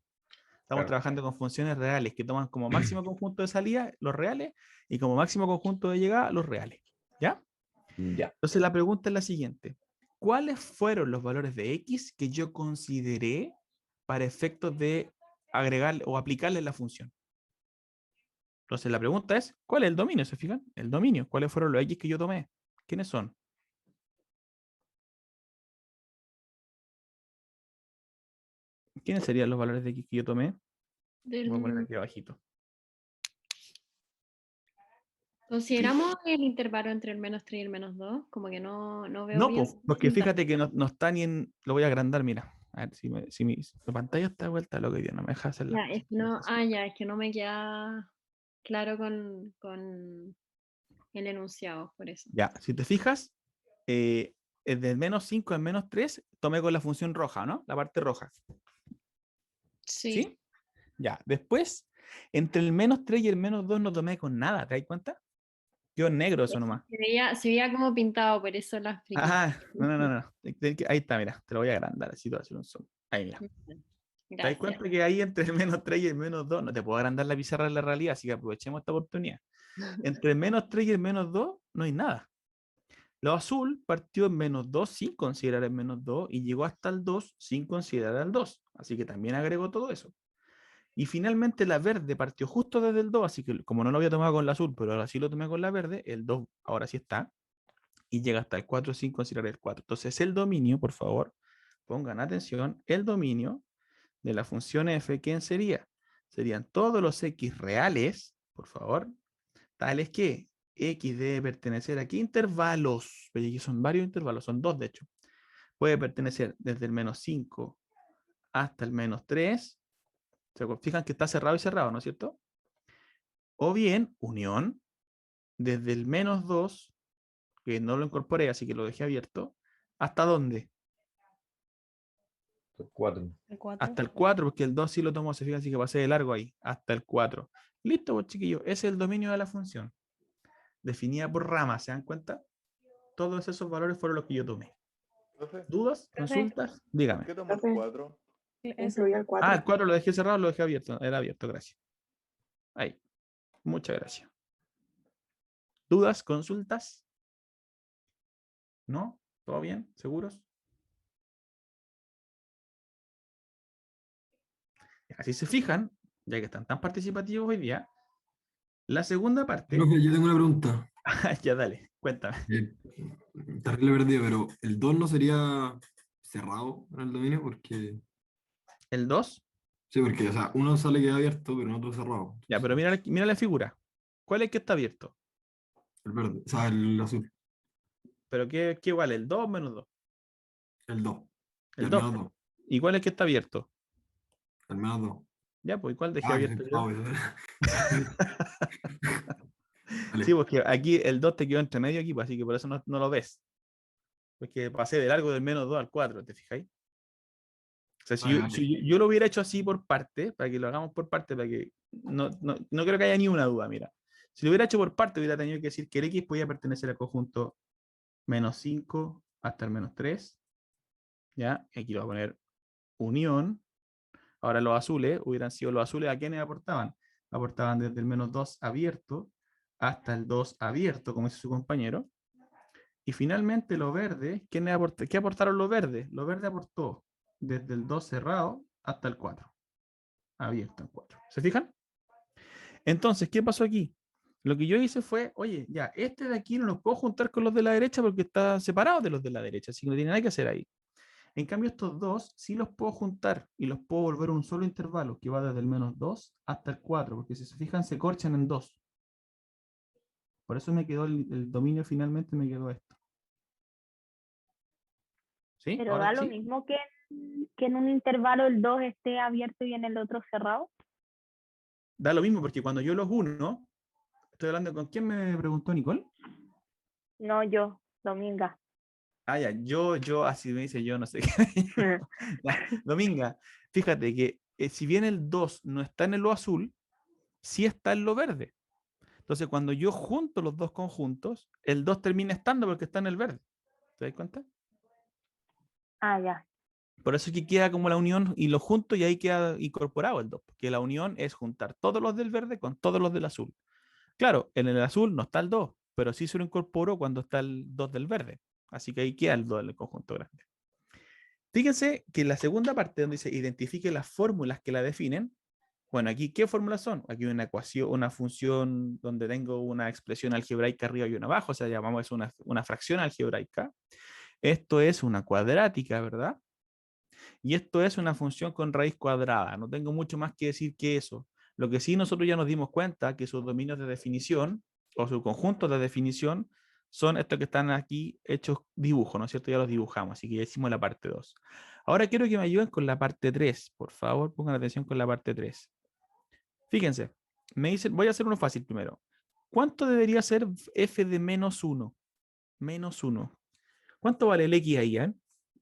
Estamos Claro. trabajando con funciones reales que toman como máximo conjunto de salida los reales y como máximo conjunto de llegada los reales. ¿Ya? Ya. Entonces la pregunta es la siguiente. ¿Cuáles fueron los valores de X que yo consideré para efectos de agregarle o aplicarle la función? Entonces la pregunta es, ¿cuál es el dominio? ¿Se fijan? El dominio. ¿Cuáles fueron los X que yo tomé? ¿Quiénes son? ¿Quiénes serían los valores de X que yo tomé? Voy a poner aquí abajito. ¿Consideramos el intervalo entre el menos 3 y el menos 2? Como que no veo No, bien. porque fíjate que no está ni en... Lo voy a agrandar, mira. A ver si mi pantalla está vuelta lo que yo no me deja hacer Ya, es que no, es que no me queda claro con el enunciado, por eso. Ya, si te fijas, del menos 5 al menos 3, tomé con la función roja, ¿no? La parte roja. Sí. ¿Sí? Ya. Después, entre el menos 3 y el menos 2 no tomé con nada, ¿te das cuenta? Quedó en negro eso nomás. Se veía como pintado, por eso las expliqué. Ah, no. Ahí está, mira. Te lo voy a agrandar, así te voy a hacer un zoom. Ahí, mira. ¿Te das Gracias. cuenta que ahí entre el menos 3 y el menos 2, no te puedo agrandar la pizarra de la realidad, así que aprovechemos esta oportunidad. Entre el menos 3 y el menos 2 no hay nada. Lo azul partió en menos 2 sin considerar el menos 2 y llegó hasta el 2 sin considerar el 2. Así que también agregó todo eso. Y finalmente la verde partió justo desde el 2, así que como no lo había tomado con la azul, pero ahora sí lo tomé con la verde, el 2 ahora sí está. Y llega hasta el 4 sin considerar el 4. Entonces el dominio, por favor, pongan atención, el dominio de la función f, ¿quién sería? Serían todos los x reales, por favor, tales que x debe pertenecer a qué intervalos, pero aquí son varios intervalos, son dos de hecho. Puede pertenecer desde el menos 5 hasta el menos 3. Se fijan que está cerrado y cerrado, ¿no es cierto? O bien, unión, desde el menos 2, que no lo incorporé, así que lo dejé abierto, ¿hasta dónde? 4. Hasta el 4, porque el 2 sí lo tomó, se fijan, así que pasé de largo ahí, hasta el 4. Listo, pues chiquillos, ese es el dominio de la función. Definida por rama, ¿se dan cuenta? Todos esos valores fueron los que yo tomé. Profe, ¿Dudas? Profe. ¿Consultas? Dígame. ¿qué tomó el Profe. 4? Incluía el 4. Ah, el 4 lo dejé cerrado, lo dejé abierto. Era abierto, gracias. Ahí. Muchas gracias. ¿Dudas? ¿Consultas? ¿No? ¿Todo bien? ¿Seguros? Así se fijan, ya que están tan participativos hoy día, la segunda parte. Profe, yo tengo una pregunta. Ya dale, cuéntame. Terrible perdido, pero ¿el 2 no sería cerrado en el dominio? Porque. ¿El 2? Sí, porque, o sea, uno sale que abierto, pero no otro cerrado. Ya, pero mira la figura. ¿Cuál es el que está abierto? El verde, o sea, el azul. ¿Pero qué vale? ¿El 2 o menos 2? El 2. El 2. menos 2. ¿Y cuál es el que está abierto? El menos 2. Ya, pues, ¿y cuál dejé Ah, abierto yo? Vale. Sí, porque aquí el 2 te quedó entre medio aquí, pues, así que por eso no lo ves. Porque pasé de largo del menos 2 al 4, ¿te fijáis? O sea, si yo lo hubiera hecho así por parte, para que lo hagamos por parte, para que no creo que haya ni una duda, mira. Si lo hubiera hecho por parte, hubiera tenido que decir que el X podía pertenecer al conjunto menos 5 hasta el menos 3. ¿Ya? Y aquí lo voy a poner unión. Ahora los azules, hubieran sido los azules, ¿a quiénes aportaban? Aportaban desde el menos 2 abierto hasta el 2 abierto, como dice su compañero. Y finalmente los verdes, ¿qué aportaron los verdes? Los verdes aportó desde el 2 cerrado hasta el 4. Abierto en 4. ¿Se fijan? Entonces, ¿qué pasó aquí? Lo que yo hice fue, oye, ya, este de aquí no los puedo juntar con los de la derecha porque está separado de los de la derecha, así que no tiene nada que hacer ahí. En cambio, estos dos sí los puedo juntar y los puedo volver un solo intervalo que va desde el menos 2 hasta el 4, porque si se fijan, se corchan en 2. Por eso me quedó el dominio, finalmente me quedó esto. ¿Sí? Pero ¿Ahora da lo sí? mismo que en un intervalo el 2 esté abierto y en el otro cerrado. Da lo mismo, porque cuando yo los uno, estoy hablando con quién me preguntó Nicole. No, yo, Dominga. Ah, ya, yo, así me dice yo, no sé qué. Ya, Dominga, fíjate que si bien el 2 no está en lo azul, sí está en lo verde. Entonces, cuando yo junto los dos conjuntos, el 2 termina estando porque está en el verde. ¿Te das cuenta? Ah, ya. Por eso es que queda como la unión y lo junto y ahí queda incorporado el 2, porque la unión es juntar todos los del verde con todos los del azul. Claro, en el azul no está el 2, pero sí se lo incorporó cuando está el 2 del verde. Así que ahí queda el 2 del conjunto grande. Fíjense que en la segunda parte donde dice identifique las fórmulas que la definen, bueno, aquí, ¿qué fórmulas son? Aquí una ecuación, una función donde tengo una expresión algebraica arriba y una abajo, o sea, llamamos eso una fracción algebraica. Esto es una cuadrática, ¿verdad? Y esto es una función con raíz cuadrada. No tengo mucho más que decir que eso. Lo que sí nosotros ya nos dimos cuenta que sus dominios de definición o sus conjuntos de definición son estos que están aquí hechos dibujos, ¿no es cierto? Ya los dibujamos, así que ya hicimos la parte 2. Ahora quiero que me ayuden con la parte 3. Por favor, pongan atención con la parte 3. Fíjense, me dicen, voy a hacer uno fácil primero. ¿Cuánto debería ser f de menos 1? Menos 1. ¿Cuánto vale el x ahí?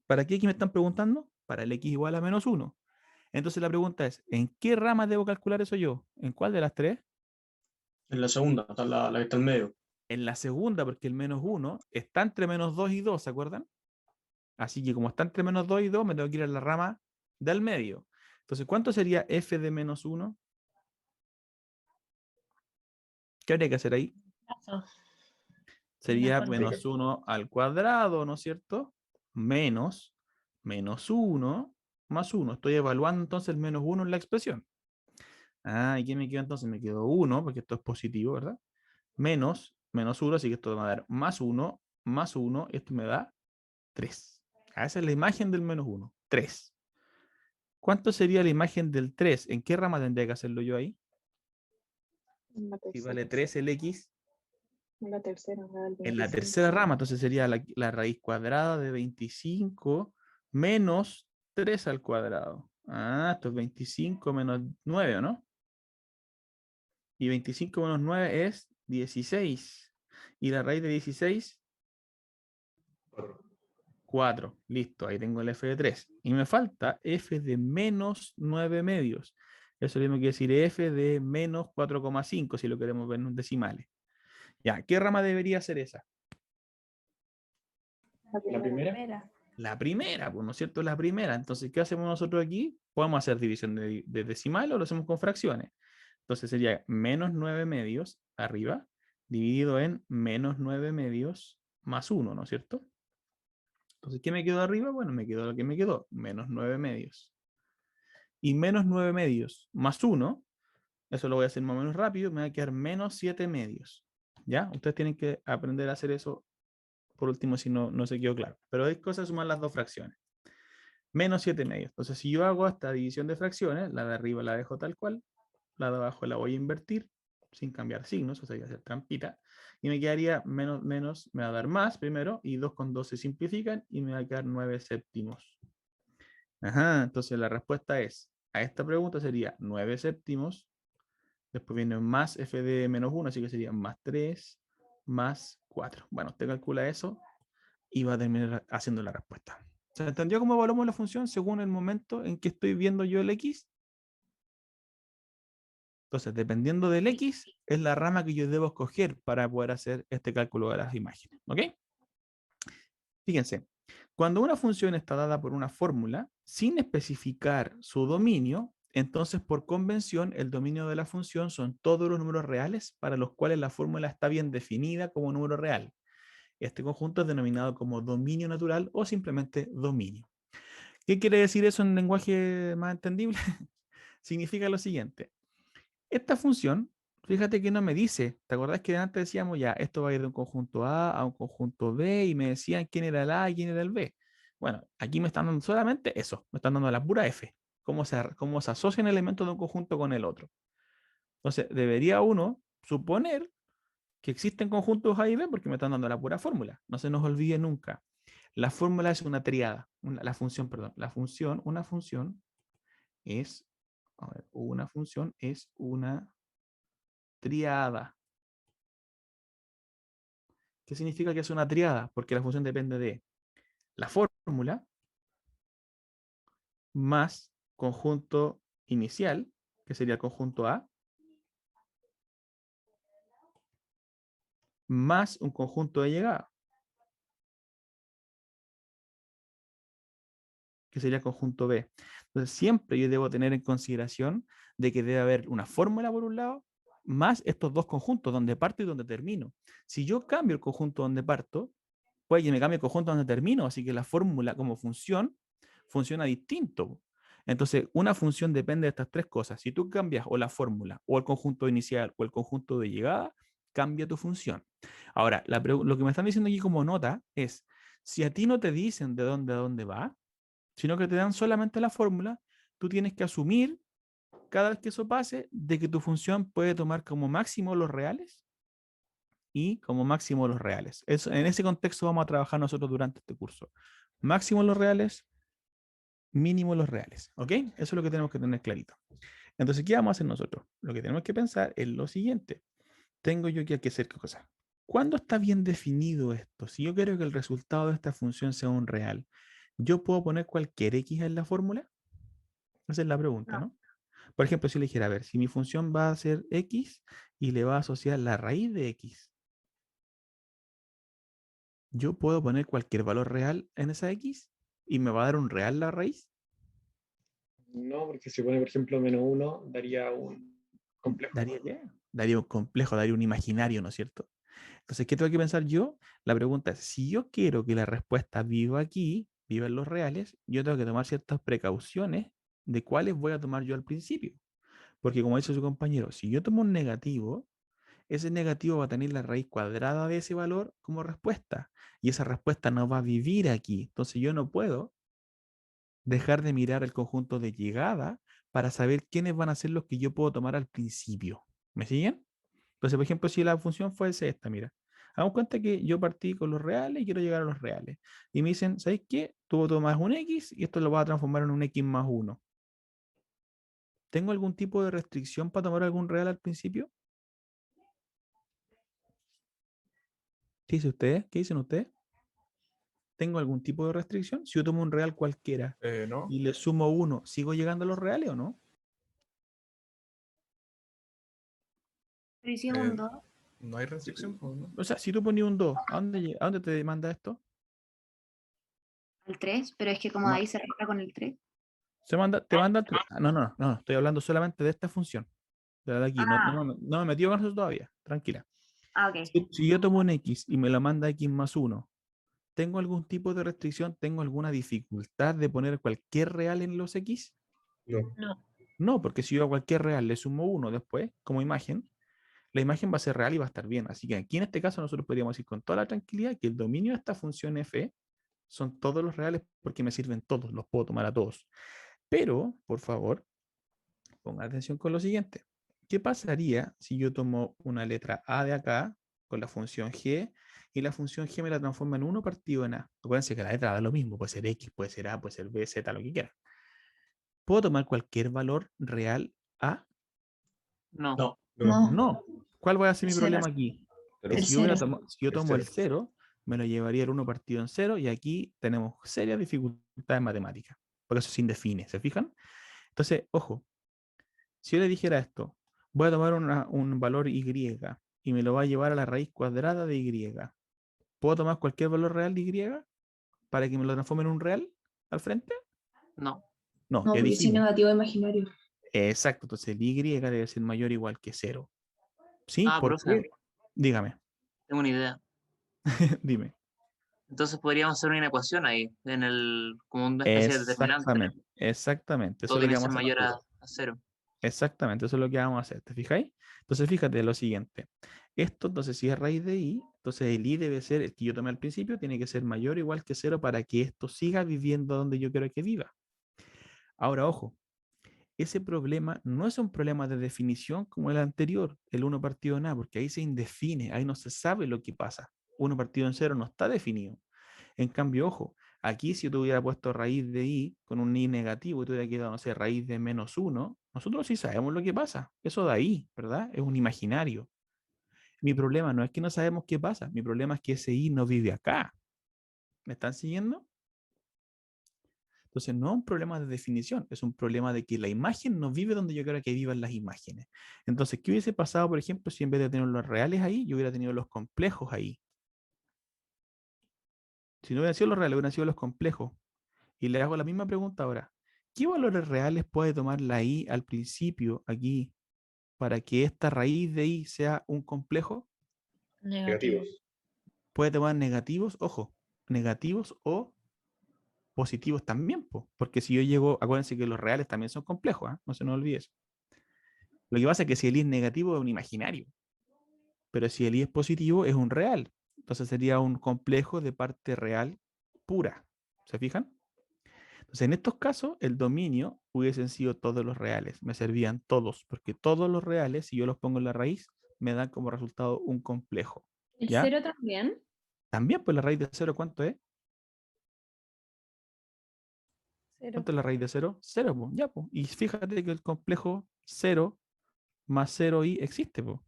¿Para qué aquí me están preguntando? Para el x igual a menos 1. Entonces la pregunta es, ¿en qué rama debo calcular eso yo? ¿En cuál de las tres? En la segunda, está la que está en medio. En la segunda, porque el menos 1 está entre menos 2 y 2, ¿se acuerdan? Así que como está entre menos 2 y 2, me tengo que ir a la rama del medio. Entonces, ¿cuánto sería f de menos 1? ¿Qué habría que hacer ahí? Sería menos 1 al cuadrado, ¿no es cierto? Menos 1 más 1. Estoy evaluando entonces el menos 1 en la expresión. ¿Y qué me quedó entonces? Me quedó 1, porque esto es positivo, ¿verdad? Menos 1, así que esto me va a dar más 1, esto me da 3. Esa es la imagen del menos 1, 3. ¿Cuánto sería la imagen del 3? ¿En qué rama tendría que hacerlo yo ahí? Si vale 3 el x. En la tercera, En la tercera rama, entonces sería la raíz cuadrada de 25 menos 3 al cuadrado. Esto es 25 menos 9, ¿o no? Y 25 menos 9 es 16. Y la raíz de 16, 4. Listo, ahí tengo el f de 3. Y me falta f de menos 9 medios. Eso mismo quiere decir f de menos 4,5 si lo queremos ver en decimales. Ya, ¿qué rama debería ser esa? La primera. La primera, pues, ¿no es cierto? La primera. Entonces, ¿qué hacemos nosotros aquí? Podemos hacer división de decimal o lo hacemos con fracciones. Entonces sería menos 9 medios arriba, dividido en menos 9 medios más 1, ¿no es cierto? Entonces, ¿qué me quedó arriba? Bueno, me quedó lo que me quedó, menos 9 medios. Y menos 9 medios más 1, eso lo voy a hacer más o menos rápido, me va a quedar menos 7 medios. ¿Ya? Ustedes tienen que aprender a hacer eso por último si no se quedó claro. Pero hay cosas de sumar las dos fracciones. Menos 7 medios. Entonces, si yo hago esta división de fracciones, la de arriba la dejo tal cual, la de abajo la voy a invertir, sin cambiar signos, o sea, voy a hacer trampita, y me quedaría menos, me va a dar más primero, y 2 con 2 se simplifican, y me va a quedar 9 séptimos. Entonces la respuesta es, a esta pregunta sería 9 séptimos, después viene más f de menos 1, así que sería más 3, más 4. Bueno, usted calcula eso, y va a terminar haciendo la respuesta. ¿Se entendió cómo evaluamos la función según el momento en que estoy viendo yo el x? Entonces, dependiendo del x, es la rama que yo debo escoger para poder hacer este cálculo de las imágenes. ¿Ok? Fíjense, cuando una función está dada por una fórmula, sin especificar su dominio, entonces por convención el dominio de la función son todos los números reales para los cuales la fórmula está bien definida como número real. Este conjunto es denominado como dominio natural o simplemente dominio. ¿Qué quiere decir eso en lenguaje más entendible? Significa lo siguiente. Esta función, fíjate que no me dice, ¿te acordás que antes decíamos ya, esto va a ir de un conjunto A un conjunto B y me decían quién era el A y quién era el B? Bueno, aquí me están dando solamente eso, me están dando la pura F, cómo se asocian elementos de un conjunto con el otro. Entonces, debería uno suponer que existen conjuntos A y B porque me están dando la pura fórmula. No se nos olvide nunca. La fórmula es una triada, una función es, una función es una triada. ¿Qué significa que es una triada? Porque la función depende de la fórmula más conjunto inicial, que sería el conjunto A, más un conjunto de llegada, que sería el conjunto B. Entonces, siempre yo debo tener en consideración de que debe haber una fórmula por un lado, más estos dos conjuntos, donde parto y donde termino. Si yo cambio el conjunto donde parto, pues que me cambie el conjunto donde termino, así que la fórmula como función funciona distinto. Entonces, una función depende de estas tres cosas. Si tú cambias o la fórmula, o el conjunto inicial, o el conjunto de llegada, cambia tu función. Ahora, lo que me están diciendo aquí como nota es, si a ti no te dicen de dónde a dónde va, sino que te dan solamente la fórmula, tú tienes que asumir, cada vez que eso pase, de que tu función puede tomar como máximo los reales y como máximo los reales. En ese contexto vamos a trabajar nosotros durante este curso. Máximo los reales, mínimo los reales. ¿Ok? Eso es lo que tenemos que tener clarito. Entonces, ¿qué vamos a hacer nosotros? Lo que tenemos que pensar es lo siguiente. Tengo yo aquí que hacer qué cosa. ¿Cuándo está bien definido esto? Si yo quiero que el resultado de esta función sea un real, ¿yo puedo poner cualquier x en la fórmula? Esa es la pregunta, ¿no? Por ejemplo, si le dijera, a ver, si mi función va a ser x y le va a asociar la raíz de x, ¿yo puedo poner cualquier valor real en esa x y me va a dar un real la raíz? No, porque si pone, por ejemplo, -1, daría un complejo. ¿Daría qué? Daría un complejo, daría un imaginario, ¿no es cierto? Entonces, ¿qué tengo que pensar yo? La pregunta es, si yo quiero que la respuesta viva aquí, viva en los reales, yo tengo que tomar ciertas precauciones de cuáles voy a tomar yo al principio. Porque como dice su compañero, si yo tomo un negativo, ese negativo va a tener la raíz cuadrada de ese valor como respuesta. Y esa respuesta no va a vivir aquí. Entonces yo no puedo dejar de mirar el conjunto de llegada para saber quiénes van a ser los que yo puedo tomar al principio. ¿Me siguen? Entonces, por ejemplo, si la función fuese esta, mira. Hagamos cuenta que yo partí con los reales y quiero llegar a los reales. Y me dicen, ¿sabes qué? Tú tomas un x y esto lo vas a transformar en un x más 1. ¿Tengo algún tipo de restricción para tomar algún real al principio? ¿Qué dice usted? ¿Qué dicen ustedes? ¿Tengo algún tipo de restricción? Si yo tomo un real cualquiera No. y le sumo 1, ¿sigo llegando a los reales o no? Pero hicimos un 2. No hay restricción, pues, ¿no? O sea, si tú ponías un 2, ¿a dónde te manda esto? Al 3, pero es que como ahí se arregla con el 3. Te manda al 3. No, estoy hablando solamente de esta función. De la de aquí. No me he metido con eso todavía. Tranquila. Ok. Si yo tomo un x y me la manda x más 1, ¿tengo algún tipo de restricción? ¿Tengo alguna dificultad de poner cualquier real en los x? No. No, porque si yo a cualquier real le sumo 1 después, como imagen, la imagen va a ser real y va a estar bien. Así que aquí en este caso nosotros podríamos decir con toda la tranquilidad que el dominio de esta función f son todos los reales porque me sirven todos, los puedo tomar a todos. Pero, por favor, ponga atención con lo siguiente. ¿Qué pasaría si yo tomo una letra A de acá con la función g y la función g me la transforma en 1 partido en a? Acuérdense que la letra da lo mismo, puede ser x, puede ser a, puede ser b, z, lo que quiera. ¿Puedo tomar cualquier valor real a? No. No. ¿Cuál va a ser mi Cero. problema aquí? Que si yo tomo el 0, me lo llevaría el 1 partido en 0 y aquí tenemos serias dificultades matemáticas, porque eso se indefine, ¿se fijan? Entonces, ojo, si yo le dijera esto, voy a tomar un valor y y me lo va a llevar a la raíz cuadrada de y. ¿Puedo tomar cualquier valor real de y para que me lo transforme en un real al frente? No. No, No, ya porque si dijimos. negativo imaginario. Exacto, entonces el y debe ser mayor o igual que 0. ¿Sí? ¿Por Profe, qué? Dígame, tengo una idea. dime. Entonces podríamos hacer una ecuación ahí, como una especie de determinante. Exactamente. Eso Todo es lo tiene que que ser vamos a hacer mayor a nosotros. 0. Exactamente, eso es lo que vamos a hacer. ¿Te fijáis? Entonces, fíjate lo siguiente. Esto, entonces, si es raíz de y, entonces el y debe ser, el que yo tomé al principio, tiene que ser mayor o igual que 0 para que esto siga viviendo donde yo quiero que viva. Ahora, ojo, ese problema no es un problema de definición como el anterior, el 1 partido en a, porque ahí se indefine, ahí no se sabe lo que pasa. 1 partido en 0 no está definido. En cambio, ojo, aquí si tú hubiera puesto raíz de i con un i negativo y tú hubiera quedado, no sé, raíz de -1, nosotros sí sabemos lo que pasa. Eso de ahí, ¿verdad? Es un imaginario. Mi problema no es que no sabemos qué pasa, mi problema es que ese i no vive acá. ¿Me están siguiendo? Entonces no es un problema de definición, es un problema de que la imagen no vive donde yo quiero que vivan las imágenes. Entonces, ¿qué hubiese pasado, por ejemplo, si en vez de tener los reales ahí, yo hubiera tenido los complejos ahí? Si no hubieran sido los reales, hubieran sido los complejos. Y le hago la misma pregunta ahora. ¿Qué valores reales puede tomar la i al principio aquí para que esta raíz de i sea un complejo? Negativos. Puede tomar negativos, ojo, negativos o positivos también, porque si yo llego, acuérdense que los reales también son complejos, no se nos olvide eso. Lo que pasa es que si el i es negativo es un imaginario, pero si el i es positivo es un real. Entonces sería un complejo de parte real pura. ¿Se fijan? Entonces, en estos casos, el dominio hubiesen sido todos los reales, me servían todos, porque todos los reales, si yo los pongo en la raíz, me dan como resultado un complejo. ¿El ¿Ya? 0 también? También, pues la raíz de 0, ¿cuánto es? 0. ¿Cuánto es la raíz de 0? 0, pues, ya, pues. Y fíjate que el complejo 0 más 0i existe, pues.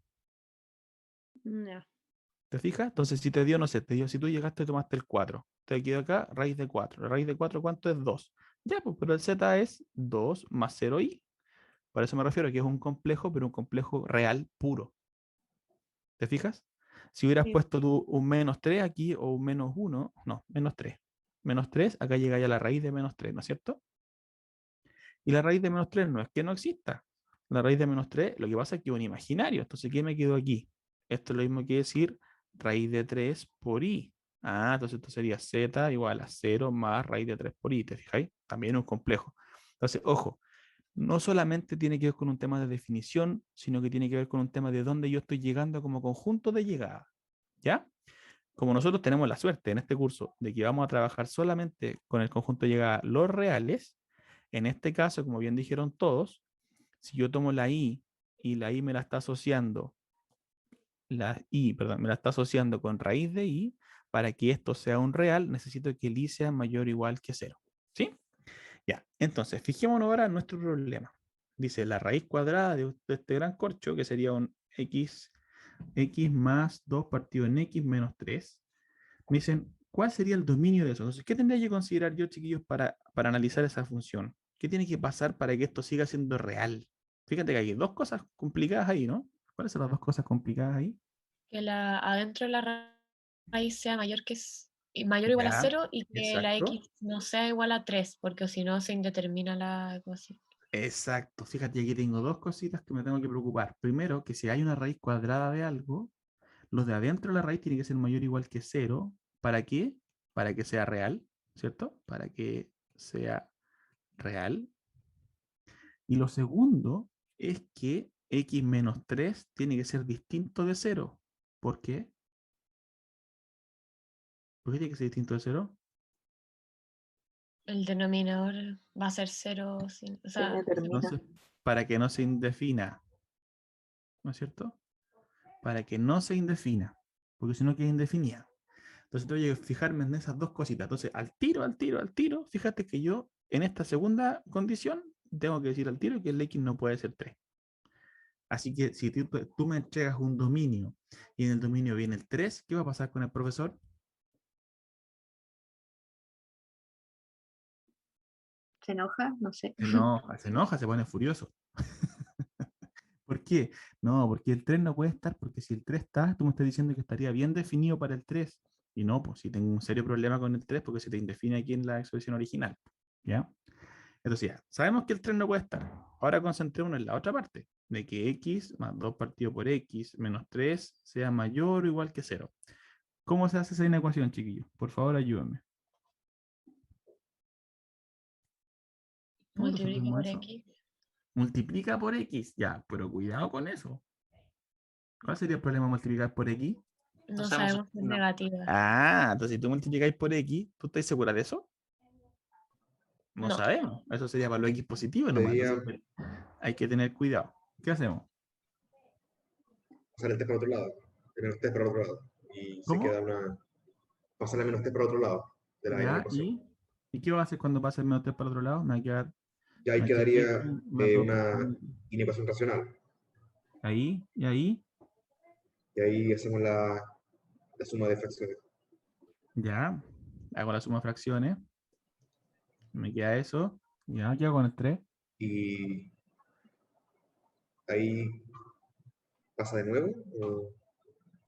Ya. ¿Te fijas? Entonces, si te dio, no sé, te dio, si tú llegaste y tomaste el 4, te quedó acá raíz de 4. La raíz de 4, ¿cuánto es? 2. Ya, pues, pero el z es 2 más 0i. Por eso me refiero a que es un complejo, pero un complejo real puro. ¿Te fijas? Si hubieras Sí. puesto tú un menos 3 aquí o un menos 1, no, menos 3. Menos 3, acá llega ya la raíz de menos 3, ¿no es cierto? Y la raíz de menos 3 no es que no exista. La raíz de menos 3, lo que pasa es que es un imaginario. Entonces, ¿qué me quedó aquí? Esto es lo mismo que decir raíz de 3 por i. Ah, entonces esto sería z igual a 0 más raíz de 3 por i. ¿Te fijáis? También es un complejo. Entonces, ojo, no solamente tiene que ver con un tema de definición, sino que tiene que ver con un tema de dónde yo estoy llegando como conjunto de llegada. ¿Ya? Como nosotros tenemos la suerte en este curso de que vamos a trabajar solamente con el conjunto de llegada los reales, en este caso, como bien dijeron todos, si yo tomo la i y la i me la está asociando, me la está asociando con raíz de i, para que esto sea un real, necesito que el i sea mayor o igual que 0. ¿Sí? Ya, entonces, fijémonos ahora en nuestro problema. Dice la raíz cuadrada de este gran corcho, que sería un x más 2 partido en x menos 3. Me dicen, ¿cuál sería el dominio de eso? Entonces, ¿qué tendría que considerar yo, chiquillos, para analizar esa función? ¿Qué tiene que pasar para que esto siga siendo real? Fíjate que hay dos cosas complicadas ahí, ¿no? ¿Cuáles son las dos cosas complicadas ahí? Que adentro de la raíz sea mayor o igual a Ya, 0 y que la exacto. x no sea igual a 3, porque si no se indetermina la ecuación. Exacto. Fíjate, aquí tengo dos cositas que me tengo que preocupar. Primero, que si hay una raíz cuadrada de algo, los de adentro de la raíz tienen que ser mayor o igual que 0. ¿Para qué? Para que sea real, ¿cierto? Para que sea real. Y lo segundo es que x menos 3 tiene que ser distinto de 0. ¿Por qué? ¿Por qué tiene que ser distinto de 0? El denominador va a ser 0, o sea, Entonces, para que no se indefina, ¿no es cierto? Para que no se indefina, porque si no queda indefinida. Entonces tengo que fijarme en esas dos cositas. Entonces, al tiro, fíjate que yo en esta segunda condición tengo que decir al tiro que el x no puede ser 3. Así que si tú me entregas un dominio y en el dominio viene el 3, ¿qué va a pasar con el profesor? ¿Se enoja? No sé. Se enoja, se pone furioso. ¿Por qué? No, porque el 3 no puede estar, porque si el 3 está, tú me estás diciendo que estaría bien definido para el 3. Y no, pues si tengo un serio problema con el 3, porque se te indefine aquí en la expresión original. ¿Ya? Entonces ya, sabemos que el 3 no puede estar. Ahora concentrémonos en la otra parte, de que x más 2 partido por x menos 3 sea mayor o igual que 0. ¿Cómo se hace esa inecuación, chiquillos? Por favor, ayúdenme. ¿Cómo multiplica resolvemos por eso? x. Multiplica por x, ya, pero cuidado con eso. ¿Cuál sería el problema de multiplicar por x? No sabemos si es negativa. Ah, entonces si tú multiplicáis por x, ¿tú estás segura de eso? No No. sabemos. Eso sería para los x positivos nomás. Entonces, hay que tener cuidado. ¿Qué hacemos? Pasar el test para otro lado, el menos test para otro lado. Y se ¿Cómo? queda pasar el menos test para otro lado de la Ya, ecuación. ¿y qué va a hacer cuando pase el menos 3 para el otro lado? Me va a quedar. Y ahí Me va a quedar quedaría x más 2 una inecuación racional. ahí, y ahí. Y ahí hacemos la suma de fracciones. Ya. Hago la suma de fracciones. Me queda eso. Ya, ¿qué hago con el 3? Y ahí pasa de nuevo. ¿O?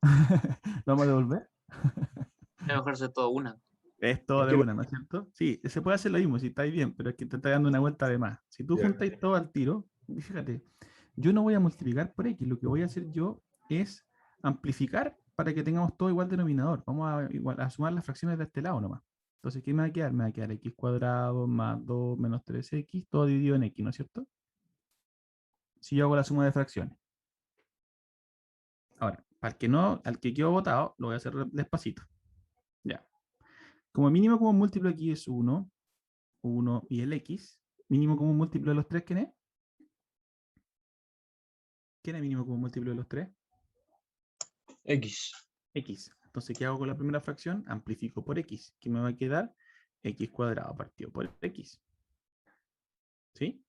¿Lo vamos a devolver? Es mejor hacer todo una. Es todo de una, ¿no es cierto? Sí, se puede hacer lo mismo, si estáis bien, pero es que te está dando una vuelta de más. Si tú Ya. juntáis todo al tiro, y fíjate, yo no voy a multiplicar por x, lo que voy a hacer yo es amplificar para que tengamos todo igual denominador. Vamos a sumar las fracciones de este lado nomás. Entonces, ¿qué me va a quedar? Me va a quedar x cuadrado más 2 menos 3x, todo dividido en x, ¿no es cierto? Si yo hago la suma de fracciones. Ahora, para el que no, al que quedó votado, lo voy a hacer despacito. Ya. Como mínimo como múltiplo aquí es 1, 1 y el x. Mínimo como múltiplo de los 3, ¿quién es? ¿Quién es mínimo como múltiplo de los 3? X. X. Entonces, ¿qué hago con la primera fracción? Amplifico por x. ¿Qué me va a quedar? X cuadrado partido por x. ¿Sí?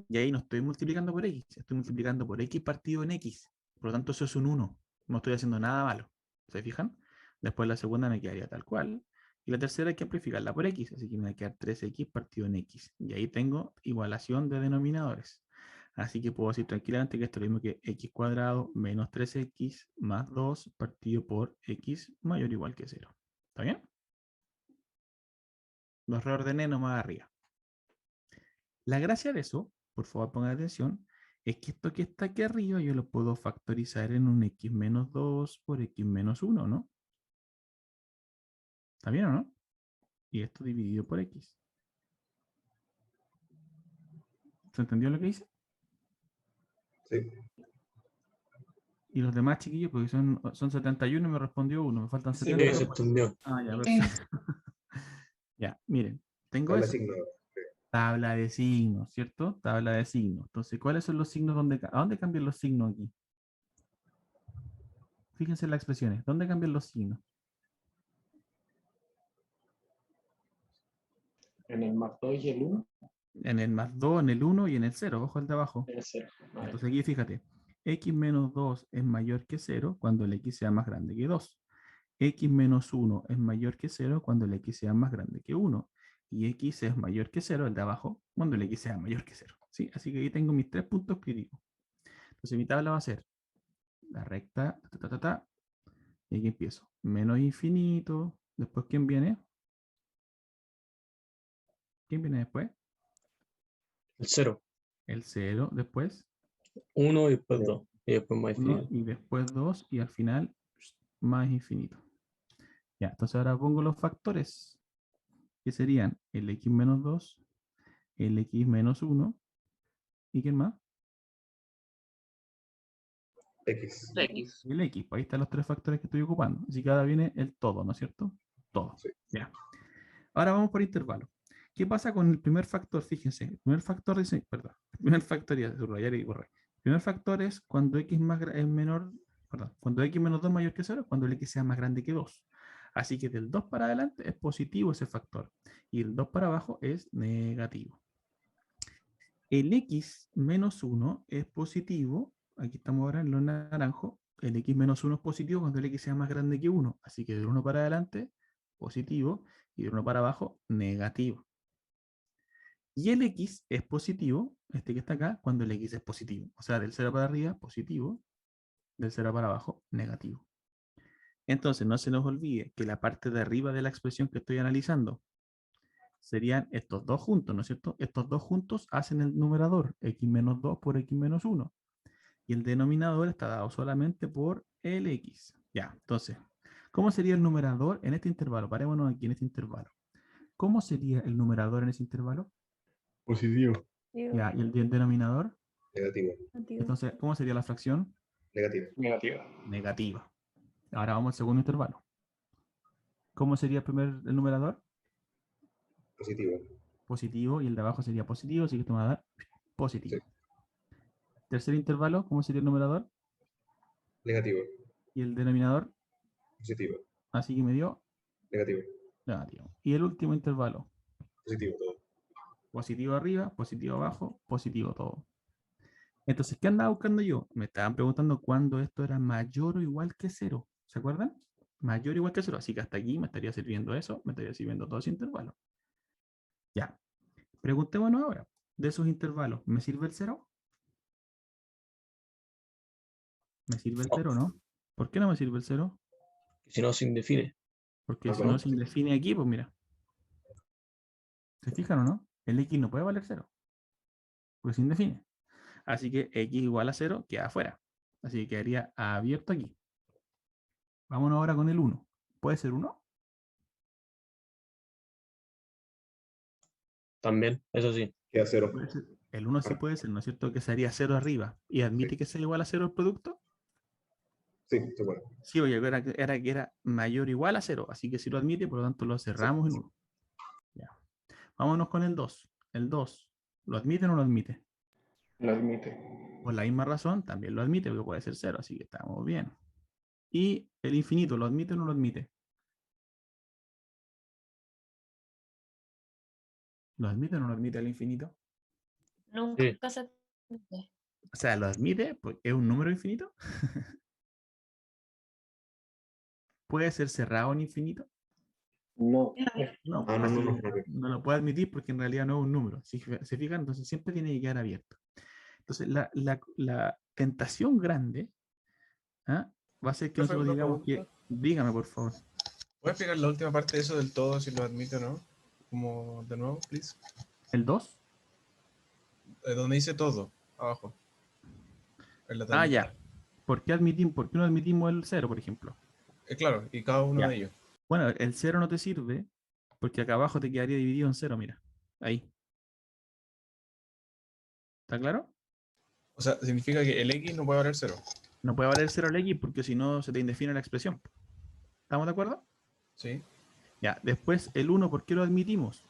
Y ahí no estoy multiplicando por x, estoy multiplicando por x partido en x. Por lo tanto, eso es un 1. No estoy haciendo nada malo. ¿Se fijan? Después la segunda me quedaría tal cual. Y la tercera hay que amplificarla por x, así que me va a quedar 3x partido en x. Y ahí tengo igualación de denominadores. Así que puedo decir tranquilamente que esto es lo mismo que x cuadrado menos 3x más 2 partido por x mayor o igual que 0. ¿Está bien? Los reordené nomás arriba. La gracia de eso, por favor pongan atención, es que esto que está aquí arriba yo lo puedo factorizar en un x menos 2 por x menos 1, ¿no? ¿Está bien o no? Y esto dividido por x. ¿Se entendió lo que hice? Sí. Y los demás chiquillos, porque son 71 y me respondió uno, me faltan Sí, 70. se entendió. Ah, ya, Sí. perfecto. Ya, miren, tengo Tabla de eso. signos. Tabla de signos, ¿cierto? Tabla de signos. Entonces, ¿cuáles son los signos? ¿A dónde cambian los signos aquí? Fíjense en las expresiones. ¿Dónde cambian los signos? En el más 2 y el 1, En el más 2, en el 1 y en el 0. Ojo al de abajo. en el 0. Entonces aquí fíjate. X menos 2 es mayor que 0 cuando el x sea más grande que 2. X menos 1 es mayor que 0 cuando el x sea más grande que 1. Y x es mayor que 0, el de abajo, cuando el x sea mayor que 0. ¿Sí? Así que ahí tengo mis 3 puntos críticos. Entonces mi tabla va a ser la recta, y aquí empiezo. Menos infinito. Después, ¿quién viene? ¿Quién viene después? El 0. El 0, después 1 y después 2. Y después más 1 infinito. y después 2 y al final más infinito. Ya, entonces ahora pongo los factores, que serían el x menos 2, el x menos 1, ¿y quién más? X. X. Y el x, pues ahí están los 3 factores que estoy ocupando. Así que ahora viene el todo, ¿no es cierto? Todo. Sí. Ya. Ahora vamos por intervalo. ¿Qué pasa con el primer factor? Fíjense, el primer factor dice, perdón, el primer factor, ya subrayar y borrar. El primer factor es cuando x es menor, perdón, cuando x menos 2 es mayor que 0, cuando el x sea más grande que 2. Así que del 2 para adelante es positivo ese factor. Y el 2 para abajo es negativo. El x menos 1 es positivo. Aquí estamos ahora en lo naranjo. El x menos 1 es positivo cuando el x sea más grande que 1. Así que del 1 para adelante, positivo. Y del 1 para abajo, negativo. Y el x es positivo, este que está acá, cuando el x es positivo. O sea, del 0 para arriba, positivo. Del 0 para abajo, negativo. Entonces, no se nos olvide que la parte de arriba de la expresión que estoy analizando serían estos dos juntos, ¿no es cierto? Estos dos juntos hacen el numerador, x menos 2 por x menos 1. Y el denominador está dado solamente por el x. Ya, entonces, ¿cómo sería el numerador en este intervalo? Parémonos aquí en este intervalo. ¿Cómo sería el numerador en ese intervalo? Positivo. Ya, ¿y el denominador? Negativo. Entonces, ¿cómo sería la fracción? Negativo. Negativa. Negativa. Ahora vamos al segundo intervalo. ¿Cómo sería el numerador? Positivo. Positivo, y el de abajo sería positivo, así que esto me va a dar positivo. Tercer intervalo, ¿cómo sería el numerador? Negativo. Y el denominador, Positivo. así que me dio Negativo. negativo. Y el último intervalo, Positivo todo. positivo arriba, positivo abajo, positivo todo. Entonces, ¿qué andaba buscando yo? Me estaban preguntando cuándo esto era mayor o igual que 0. ¿Se acuerdan? Mayor o igual que 0. Así que hasta aquí me estaría sirviendo eso, me estaría sirviendo todo ese intervalo. Ya. Preguntémonos ahora, de esos intervalos, ¿me sirve el 0? ¿Me sirve el 0 o no? ¿Por qué no me sirve el 0? Si no, se indefine. Porque si no se indefine aquí, pues mira. ¿Se fijan o no? El x no puede valer 0. Porque se indefine. Así que x igual a 0 queda afuera. Así que quedaría abierto aquí. Vámonos ahora con el 1. ¿Puede ser 1? También, eso sí. Queda 0. El 1 sí puede ser, ¿no es cierto? Que sería 0 arriba. ¿Y admite que sea igual a 0 el producto? Sí, se puede. Sí, oye, era que era mayor o igual a 0. Así que sí lo admite, por lo tanto lo cerramos en 1. Ya. Vámonos con el 2. El 2, ¿lo admite o no lo admite? Lo admite. Por la misma razón, también lo admite, porque puede ser 0, así que estamos bien. Y el infinito, ¿lo admite o no lo admite? ¿Lo admite o no lo admite el infinito? Nunca se admite. O sea, ¿lo admite? Pues, ¿es un número infinito? ¿Puede ser cerrado en infinito? No. No, Ah, no, así no, no, que no lo puede admitir porque en realidad no es un número. Si se fijan, entonces siempre tiene que quedar abierto. Entonces, la tentación grande, ¿ah? Va a ser que Profe, nosotros una digamos que, pregunta. dígame por favor. ¿Puedes explicar la última parte de eso del todo, si lo admite o no? Como de nuevo, please. ¿El 2? Donde dice todo, abajo. En la Ah, tablita. ya. ¿Por qué no admitimos el 0, por ejemplo? Claro, y cada uno Ya. de ellos. Bueno, el 0 no te sirve porque acá abajo te quedaría dividido en 0, mira. Ahí. ¿Está claro? O sea, significa que el X no puede valer 0. No puede valer 0 el X porque si no se te indefine la expresión. ¿Estamos de acuerdo? Sí. Ya. Después el 1, ¿por qué lo admitimos?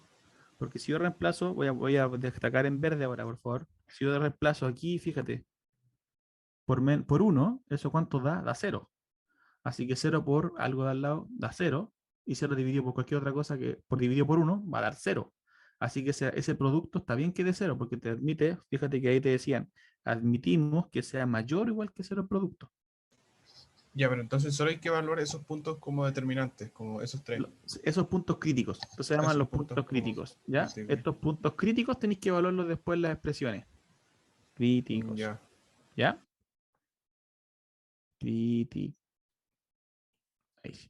Porque si yo reemplazo, voy a destacar en verde ahora, por favor. Si yo reemplazo aquí, fíjate, por 1, ¿eso cuánto da? Da 0. Así que 0 por algo de al lado da 0. Y 0 dividido por cualquier otra cosa que por dividido por 1 va a dar 0. Así que ese producto está bien que dé 0 porque te admite, fíjate que ahí te decían, admitimos que sea mayor o igual que 0 el producto. Ya, pero entonces solo hay que evaluar esos puntos como determinantes, como esos tres. Esos puntos críticos. Entonces se llaman Esos los puntos puntos como críticos. ¿Ya? críticos. Estos puntos críticos tenéis que evaluarlos después en las expresiones. Críticos. Ya. ¿Ya? Críticos. Ahí sí.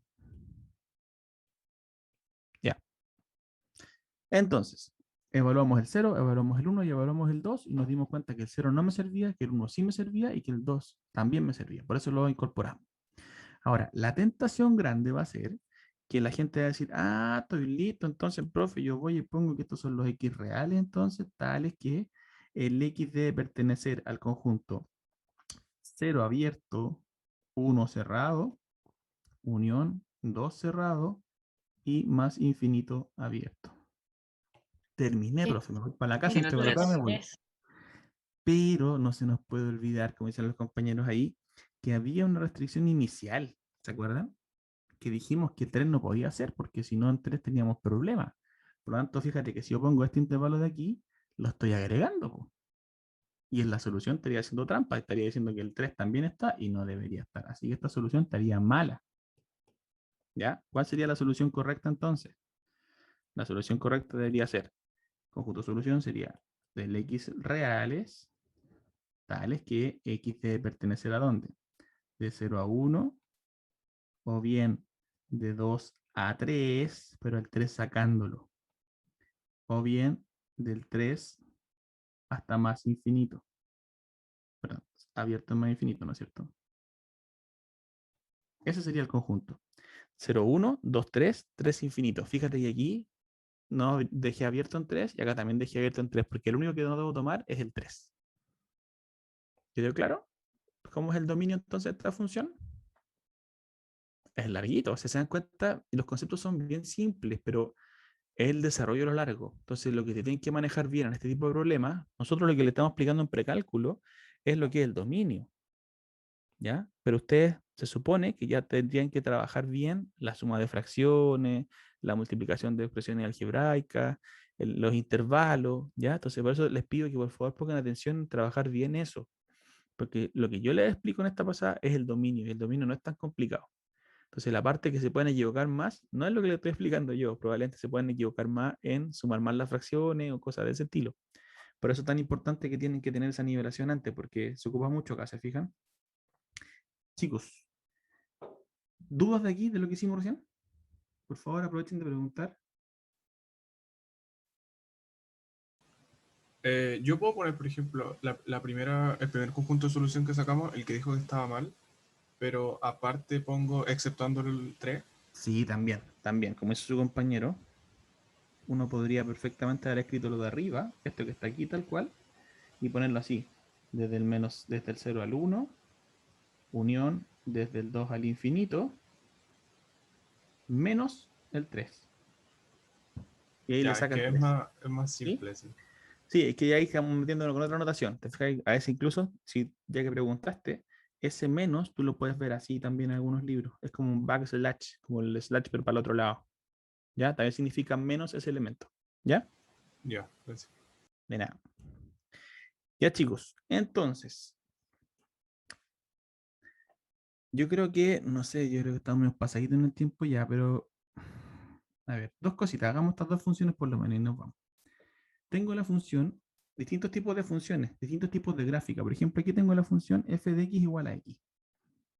Ya. Entonces, evaluamos el 0, evaluamos el 1 y evaluamos el 2 y nos dimos cuenta que el 0 no me servía, que el 1 sí me servía y que el 2 también me servía. Por eso lo incorporamos. Ahora, la tentación grande va a ser que la gente va a decir, ah, estoy listo, entonces, profe, yo voy y pongo que estos son los X reales, entonces, tales que el X debe pertenecer al conjunto 0 abierto, 1 cerrado, unión 2 cerrado y más infinito abierto. Terminé, Sí. profe, me voy para la casa, Tiene entrego la tres. prueba y me voy. Pero no se nos puede olvidar, como dicen los compañeros ahí, que había una restricción inicial, ¿se acuerdan? Que dijimos que 3 no podía ser, porque si no en 3 teníamos problemas. Por lo tanto, fíjate que si yo pongo este intervalo de aquí, lo estoy agregando, po. Y en la solución estaría haciendo trampa, estaría diciendo que el 3 también está y no debería estar. Así que esta solución estaría mala. ¿Ya? ¿Cuál sería la solución correcta entonces? La solución correcta debería ser, conjunto solución sería del X reales, tales que X debe pertenecer a dónde? De 0 a 1, o bien de 2 a 3, pero el 3 sacándolo. O bien del 3 hasta más infinito. Perdón, abierto en más infinito, ¿no es cierto? Ese sería el conjunto. 0, 1, 2, 3, 3 infinito. Fíjate que aquí no dejé abierto en 3 y acá también dejé abierto en 3, porque el único que no debo tomar es el 3. ¿Quedó claro? ¿Cómo es el dominio entonces de esta función? Es larguito, si se dan cuenta, los conceptos son bien simples, pero es el desarrollo a lo largo. Entonces, lo que te tienen que manejar bien en este tipo de problemas, nosotros lo que le estamos explicando en precálculo es lo que es el dominio, ¿ya? Pero ustedes se supone que ya tendrían que trabajar bien la suma de fracciones, la multiplicación de expresiones algebraicas, los intervalos, ¿ya? Entonces, por eso les pido que por favor pongan atención en trabajar bien eso, porque lo que yo les explico en esta pasada es el dominio, y el dominio no es tan complicado. Entonces, la parte que se pueden equivocar más no es lo que le estoy explicando yo. Probablemente se pueden equivocar más en sumar más las fracciones o cosas de ese estilo. Por eso es tan importante que tienen que tener esa nivelación antes, porque se ocupa mucho acá, ¿se fijan? Chicos, ¿dudas de aquí, de lo que hicimos recién? Por favor, aprovechen de preguntar. Yo puedo poner, por ejemplo, el primer conjunto de solución que sacamos, el que dijo que estaba mal, pero aparte pongo exceptuando el 3. Sí, también. Como hizo su compañero, uno podría perfectamente haber escrito lo de arriba, esto que está aquí tal cual, y ponerlo así, desde el 0 al 1, unión desde el 2 al infinito, menos el 3. Y ahí Ya, le es saca el que 3. es más ¿Sí? simple, sí. Sí, es que ya ahí estamos metiéndolo con otra anotación. ¿Te fijas? A veces incluso, si ya que preguntaste, ese menos tú lo puedes ver así también en algunos libros. Es como un backslash, como el slash pero para el otro lado. ¿Ya? También significa menos ese elemento. ¿Ya? Ya, gracias. De nada. Ya chicos, entonces, Yo creo que, no sé, yo creo que estamos menos pasaditos en el tiempo ya, pero a ver, dos cositas, hagamos estas dos funciones por lo menos y nos vamos. Tengo la función, distintos tipos de funciones, distintos tipos de gráfica. Por ejemplo, aquí tengo la función f de x igual a x.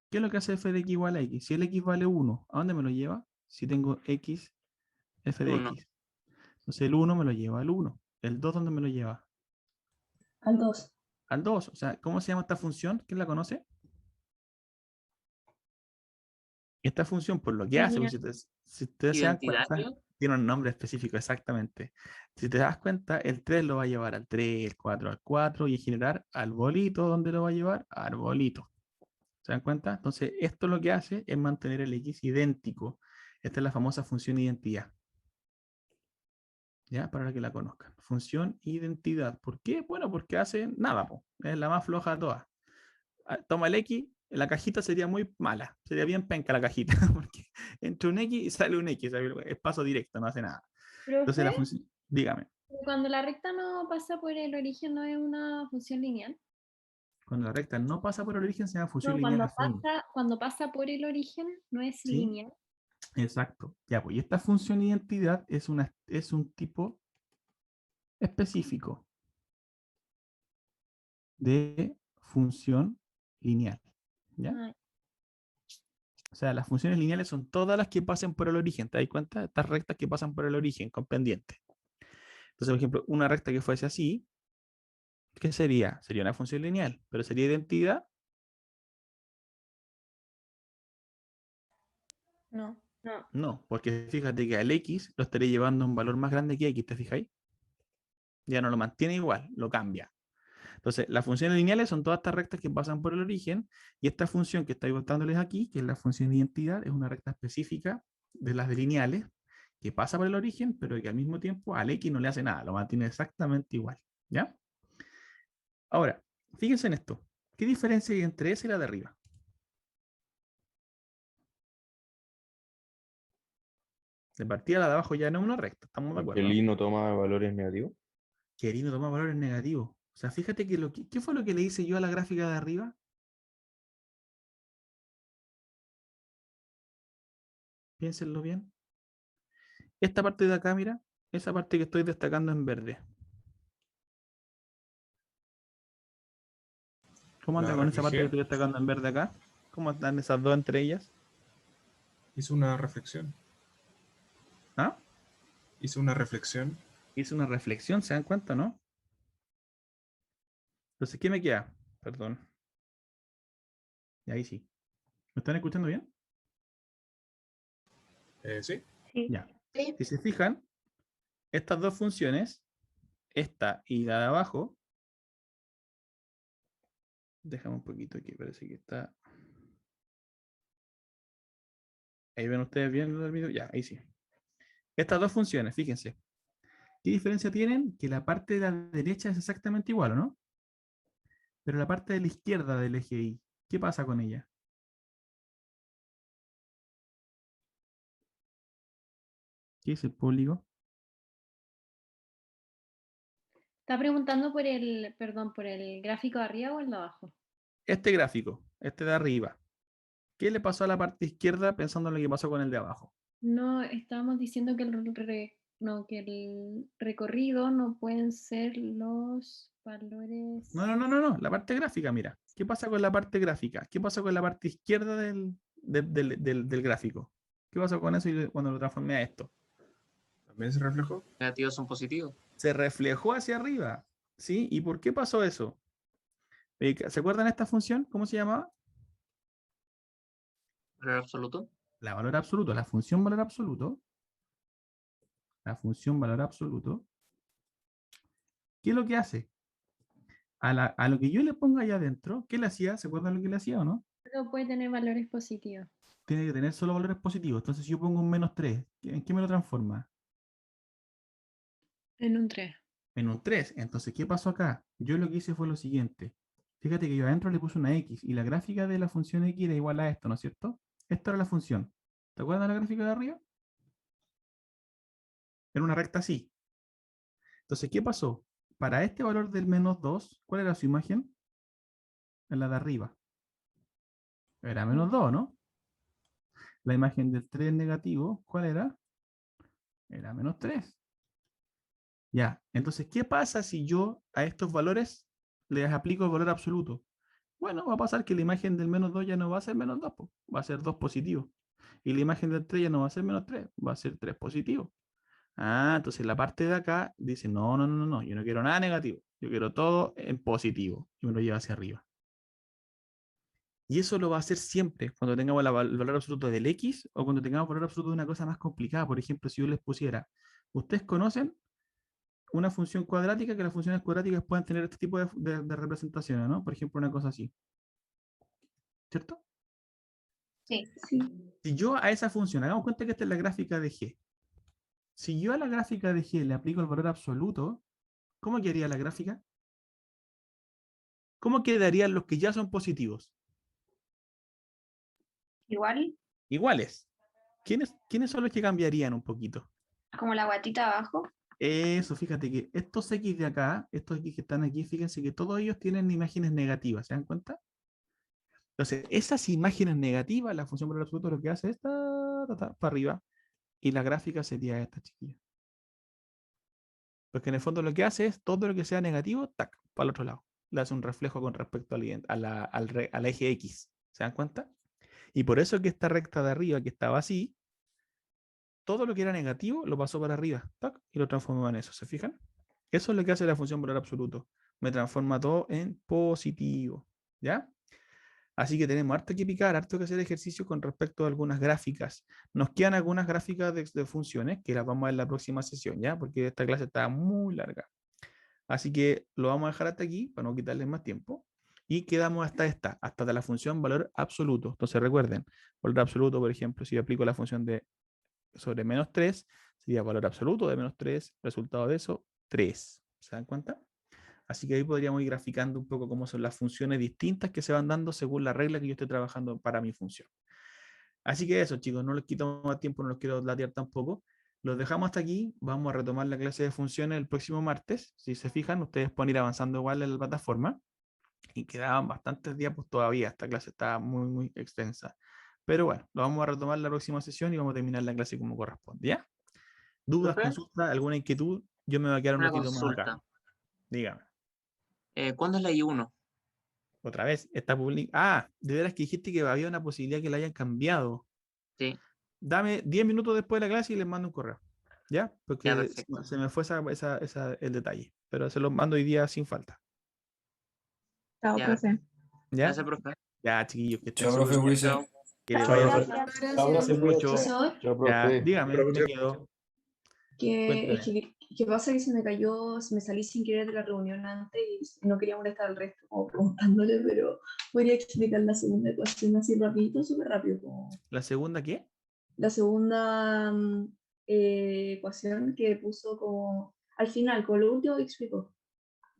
¿Qué es lo que hace f de x igual a x? Si el x vale 1, ¿a dónde me lo lleva? Si tengo x, f de 1. x. Entonces el 1 me lo lleva al 1. ¿El 2 dónde me lo lleva? Al 2. Al 2. O sea, ¿cómo se llama esta función? ¿Quién la conoce? Esta función, por lo que hace, pues, si ustedes se dan Identidad, cuenta, creo. tiene un nombre específico, exactamente. Si te das cuenta, el 3 lo va a llevar al 3, el 4 al 4, y en general al bolito, ¿dónde lo va a llevar? Al bolito. ¿Se dan cuenta? Entonces, esto lo que hace es mantener el x idéntico. Esta es la famosa función identidad. ¿Ya? Para que la conozcan. Función identidad. ¿Por qué? Bueno, porque hace nada, po. Es la más floja de todas. Toma el x, la cajita sería muy mala. Sería bien penca la cajita. Porque entre un x y sale un x. Es paso directo, no hace nada. Entonces, la Profe, función. Dígame. cuando la recta no pasa por el origen, ¿no es una función lineal? Cuando la recta no pasa por el origen, se llama función No, lineal afín. cuando pasa por el origen, no es ¿Sí? lineal. Exacto. Ya, pues, y esta función identidad es un tipo específico de función lineal. ¿Ya? Ah, O sea, las funciones lineales son todas las que pasen por el origen. ¿Te das cuenta? Estas rectas que pasan por el origen con pendiente. Entonces, por ejemplo, una recta que fuese así, ¿qué sería? Sería una función lineal, pero sería identidad. no. No, porque fíjate que al x lo estaría llevando a un valor más grande que x, ¿te fijáis? Ya no lo mantiene igual, lo cambia. Entonces, las funciones lineales son todas estas rectas que pasan por el origen, y esta función que estoy contándoles aquí, que es la función de identidad, es una recta específica de las de lineales, que pasa por el origen, pero que al mismo tiempo al x no le hace nada, lo mantiene exactamente igual. ¿Ya? Ahora, fíjense en esto. ¿Qué diferencia hay entre esa y la de arriba? De partida la de abajo ya no es una recta, estamos de acuerdo, El ¿no? i no toma valores negativos. Que el i no toma valores negativos. O sea, fíjate que ¿qué fue lo que le hice yo a la gráfica de arriba? Piénsenlo bien. Esta parte de acá, mira, esa parte que estoy destacando en verde. ¿Cómo anda La con esa parte que reflejé. estoy destacando en verde acá? ¿Cómo están esas dos entre ellas? Hice una reflexión. ¿Ah? Hice una reflexión. Hice una reflexión, ¿se dan cuenta, no? Entonces, ¿qué me queda? Perdón. Y ahí sí. ¿Me están escuchando bien? Sí. Ya. Si se fijan, estas dos funciones, esta y la de abajo, déjame un poquito aquí, parece que está. Ahí ven ustedes bien el video. Ya, ahí sí. Estas dos funciones, fíjense. ¿Qué diferencia tienen? Que la parte de la derecha es exactamente igual, ¿o no? Pero la parte de la izquierda del eje Y, ¿qué pasa con ella? ¿Qué es el público? ¿Está preguntando por por el gráfico de arriba o el de abajo? Este gráfico, este de arriba. ¿Qué le pasó a la parte izquierda pensando en lo que pasó con el de abajo? No, estábamos diciendo que que el recorrido no pueden ser los valores. No. La parte gráfica, mira. ¿Qué pasa con la parte gráfica? ¿Qué pasa con la parte izquierda del gráfico? ¿Qué pasó con eso cuando lo transformé a esto? ¿También se reflejó? Negativos son positivos. Se reflejó hacia arriba. ¿Sí? ¿Y por qué pasó eso? ¿Se acuerdan esta función? ¿Cómo se llamaba? ¿Valor absoluto? La valor absoluto, la función valor absoluto. La función valor absoluto. ¿Qué es lo que hace? A lo que yo le ponga allá adentro, ¿qué le hacía? ¿Se acuerdan lo que le hacía o no? Pero puede tener valores positivos. Tiene que tener solo valores positivos. Entonces, si yo pongo un menos 3, ¿en qué me lo transforma? En un 3. En un 3. Entonces, ¿qué pasó acá? Yo lo que hice fue lo siguiente. Fíjate que yo adentro le puse una X y la gráfica de la función X era igual a esto, ¿no es cierto? Esta era la función. ¿Te acuerdas de la gráfica de arriba? Era una recta así. Entonces, ¿qué pasó? Para este valor del menos 2, ¿cuál era su imagen? En la de arriba. Era menos 2, ¿no? La imagen del 3 negativo, ¿cuál era? Era menos 3. Ya, entonces, ¿qué pasa si yo a estos valores les aplico el valor absoluto? Bueno, va a pasar que la imagen del menos 2 ya no va a ser menos 2, va a ser 2 positivo. Y la imagen del 3 ya no va a ser menos 3, va a ser 3 positivo. Ah, entonces la parte de acá dice, no, yo no quiero nada negativo, yo quiero todo en positivo. Y me lo lleva hacia arriba. Y eso lo va a hacer siempre cuando tengamos el valor absoluto del X o cuando tengamos el valor absoluto de una cosa más complicada. Por ejemplo, si yo les pusiera, ¿ustedes conocen una función cuadrática? Que las funciones cuadráticas pueden tener este tipo de representaciones, ¿no? Por ejemplo, una cosa así. ¿Cierto? Sí. Si yo a esa función, hagamos cuenta que esta es la gráfica de G. Si yo a la gráfica de G le aplico el valor absoluto, ¿cómo quedaría la gráfica? ¿Cómo quedarían los que ya son positivos? Igual, Iguales. ¿Quiénes son los que cambiarían un poquito? como la guatita abajo. Eso, fíjate que estos X de acá, estos X que están aquí, fíjense que todos ellos tienen imágenes negativas, ¿se dan cuenta? Entonces, esas imágenes negativas, la función valor absoluto lo que hace es para arriba, y la gráfica sería esta, chiquilla. Porque en el fondo lo que hace es todo lo que sea negativo, tac, para el otro lado. Le hace un reflejo con respecto al eje X. ¿Se dan cuenta? Y por eso que esta recta de arriba, que estaba así, todo lo que era negativo lo pasó para arriba, tac, y lo transformó en eso. ¿Se fijan? Eso es lo que hace la función valor absoluto. Me transforma todo en positivo. ¿Ya? Así que tenemos harto que picar, harto que hacer ejercicio con respecto a algunas gráficas. Nos quedan algunas gráficas de funciones que las vamos a ver en la próxima sesión, ¿ya? Porque esta clase está muy larga. Así que lo vamos a dejar hasta aquí para no quitarles más tiempo. Y quedamos hasta de la función valor absoluto. Entonces recuerden, valor absoluto, por ejemplo, si yo aplico la función de sobre menos 3, sería valor absoluto de menos 3, resultado de eso, 3. ¿Se dan cuenta? Así que ahí podríamos ir graficando un poco cómo son las funciones distintas que se van dando según la regla que yo estoy trabajando para mi función. Así que eso, chicos, no les quito más tiempo, no los quiero latear tampoco. Los dejamos hasta aquí. Vamos a retomar la clase de funciones el próximo martes. Si se fijan, ustedes pueden ir avanzando igual en la plataforma. Y quedaban bastantes días, pues todavía esta clase está muy extensa. Pero bueno, lo vamos a retomar la próxima sesión y vamos a terminar la clase como corresponde, ¿ya? ¿Dudas, ¿Profe? consultas, alguna inquietud? Yo me voy a quedar un Una ratito más acá. consulta. Dígame. ¿Cuándo es la I1? Otra vez, está publicada. Ah, de veras que dijiste que había una posibilidad que la hayan cambiado. Sí. Dame 10 minutos después de la clase y les mando un correo. ¿Ya? Porque Ya, perfecto. se me fue el detalle. Pero se los mando hoy día sin falta. Chao, Ya. profe. ¿Ya? Gracias, profe. Ya, chiquillos, que estén Chao, profe súper bien. Wilson. Que les Chao, vaya gracias. bien. Chao, Cuídense profe, mucho. Profesor, Chao, Ya, profe. dígame, me quedo. que, es Cuénteme. que pasa que se me cayó, me salí sin querer de la reunión antes y no quería molestar al resto como preguntándole, pero podría explicar la segunda ecuación así rapidito, súper rápido. Como ¿La segunda qué? la segunda ecuación que puso como al final, como lo último que explicó.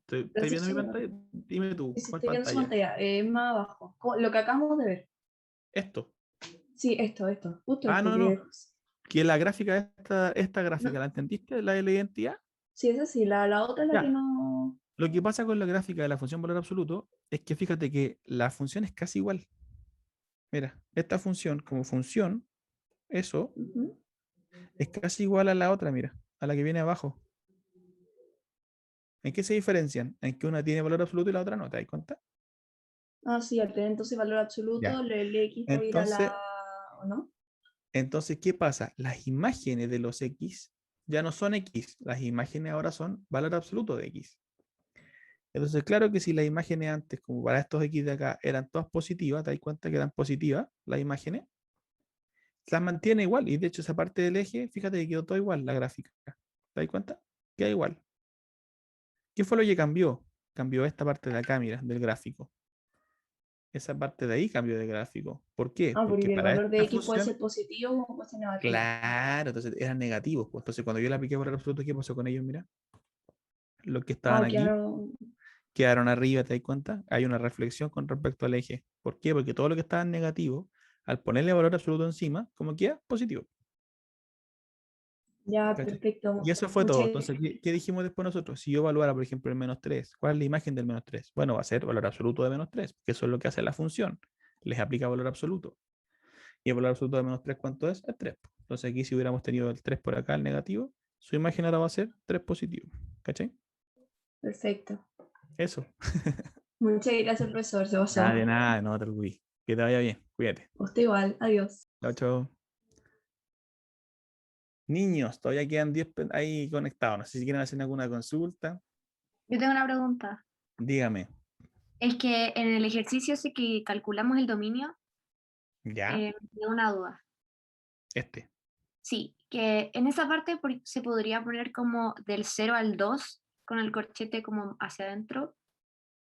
¿Estás viendo mi pantalla? Dime tú, Sí, ¿cuál estoy viendo su pantalla? pantalla, más abajo. Lo que acabamos de ver. Esto. Sí, esto, justo Ah, esto. no. Que la gráfica, esta gráfica, No. ¿la entendiste? La de la identidad. Sí, esa sí, la otra es la Ya. que no. Lo que pasa con la gráfica de la función valor absoluto es que fíjate que la función es casi igual. Mira, esta función como función, eso, Ujú. es casi igual a la otra, mira, a la que viene abajo. ¿En qué se diferencian? En que una tiene valor absoluto y la otra no, ¿te das cuenta? Ah, sí, al tener entonces valor absoluto, Ya. el X va a ir a Entonces, la. ¿O no? entonces, ¿qué pasa? Las imágenes de los X ya no son X, las imágenes ahora son valor absoluto de X. Entonces, claro que si las imágenes antes, como para estos X de acá, eran todas positivas, te das cuenta que eran positivas las imágenes, las mantiene igual. Y de hecho, esa parte del eje, fíjate que quedó todo igual la gráfica. ¿Te das cuenta? Queda igual. ¿Qué fue lo que cambió? Cambió esta parte de acá, mira, del gráfico. Esa parte de ahí cambió de gráfico. ¿Por qué? Ah, Porque porque el para valor de esta X puede función, ser positivo o puede ser negativo. claro, entonces eran negativos. Pues. Entonces, cuando yo le apliqué valor absoluto, ¿qué pasó con ellos? Mira, los que estaban Ah, aquí quedaron arriba, ¿te das cuenta? Hay una reflexión con respecto al eje. ¿Por qué? Porque todo lo que estaba en negativo, al ponerle valor absoluto encima, como queda positivo. Ya, ¿Cachai? perfecto. Y eso fue todo. Muchas. Entonces, ¿qué dijimos después nosotros? Si yo evaluara, por ejemplo, el menos 3, ¿cuál es la imagen del menos 3? Bueno, va a ser valor absoluto de menos 3, que eso es lo que hace la función. les aplica valor absoluto. Y el valor absoluto de menos 3, ¿cuánto es? Es 3. Entonces aquí si hubiéramos tenido el 3 por acá, el negativo, su imagen ahora va a ser 3 positivo. ¿Cachai? Perfecto. Eso. Muchas gracias, profesor. Se pasó. Nada de nada, no te olvides. Que te vaya bien. Cuídate. Usted igual. Adiós. Chao, chao. Niños, todavía quedan 10 ahí conectados. No sé si quieren hacer alguna consulta. Yo tengo una pregunta. Dígame. Es que en el ejercicio ese que calculamos el dominio, ¿Ya? me dio una duda. Este. Sí, que en esa parte se podría poner como del 0 al 2 con el corchete como hacia adentro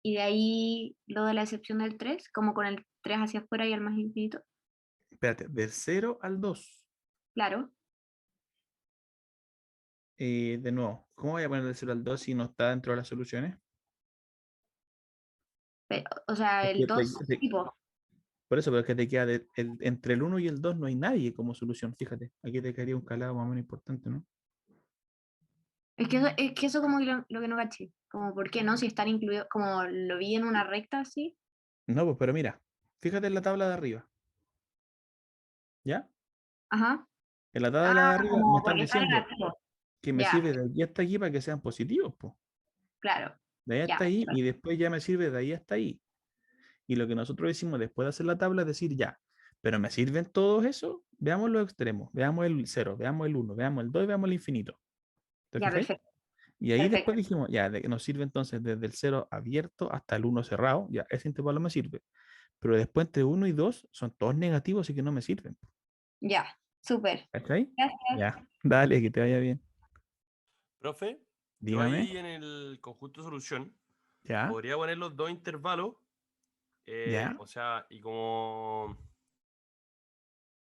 y de ahí lo de la excepción del 3, como con el 3 hacia afuera y el más infinito. Espérate, del 0 al 2. Claro. De nuevo, ¿cómo voy a poner del 0 al 2 si no está dentro de las soluciones? O sea, Es que el 2 tipo. por eso, pero es que te queda entre el 1 y el 2 no hay nadie como solución. Fíjate, aquí te quedaría un calado más o menos importante, ¿no? Es que eso como lo que no caché. Como, ¿por qué no? Si están incluidos, como lo vi en una recta así. No, pues, pero mira, fíjate en la tabla de arriba. ¿Ya? Ajá. En la tabla de arriba me Como están porque está diciendo negativo. que me Ya, sirve de aquí hasta aquí para que sean positivos, pues. claro. De ahí Ya, hasta ahí perfecto. y después ya me sirve de ahí hasta ahí. Y lo que nosotros hicimos después de hacer la tabla es decir, ya, pero ¿me sirven todos esos? Veamos los extremos, veamos el 0, veamos el 1, veamos el 2 y veamos el infinito. ¿Te Ya, fijáis? perfecto. Y ahí Perfecto. después dijimos, ya, nos sirve entonces desde el 0 abierto hasta el 1 cerrado, ya, ese intervalo me sirve. Pero después entre 1 y 2 son todos negativos, así que no me sirven. Ya, súper. ¿Cachai? Gracias. Ya, dale, que te vaya bien. Profe, yo Dígame. ahí en el conjunto solución Ya, podría poner los dos intervalos, ya. o sea, y como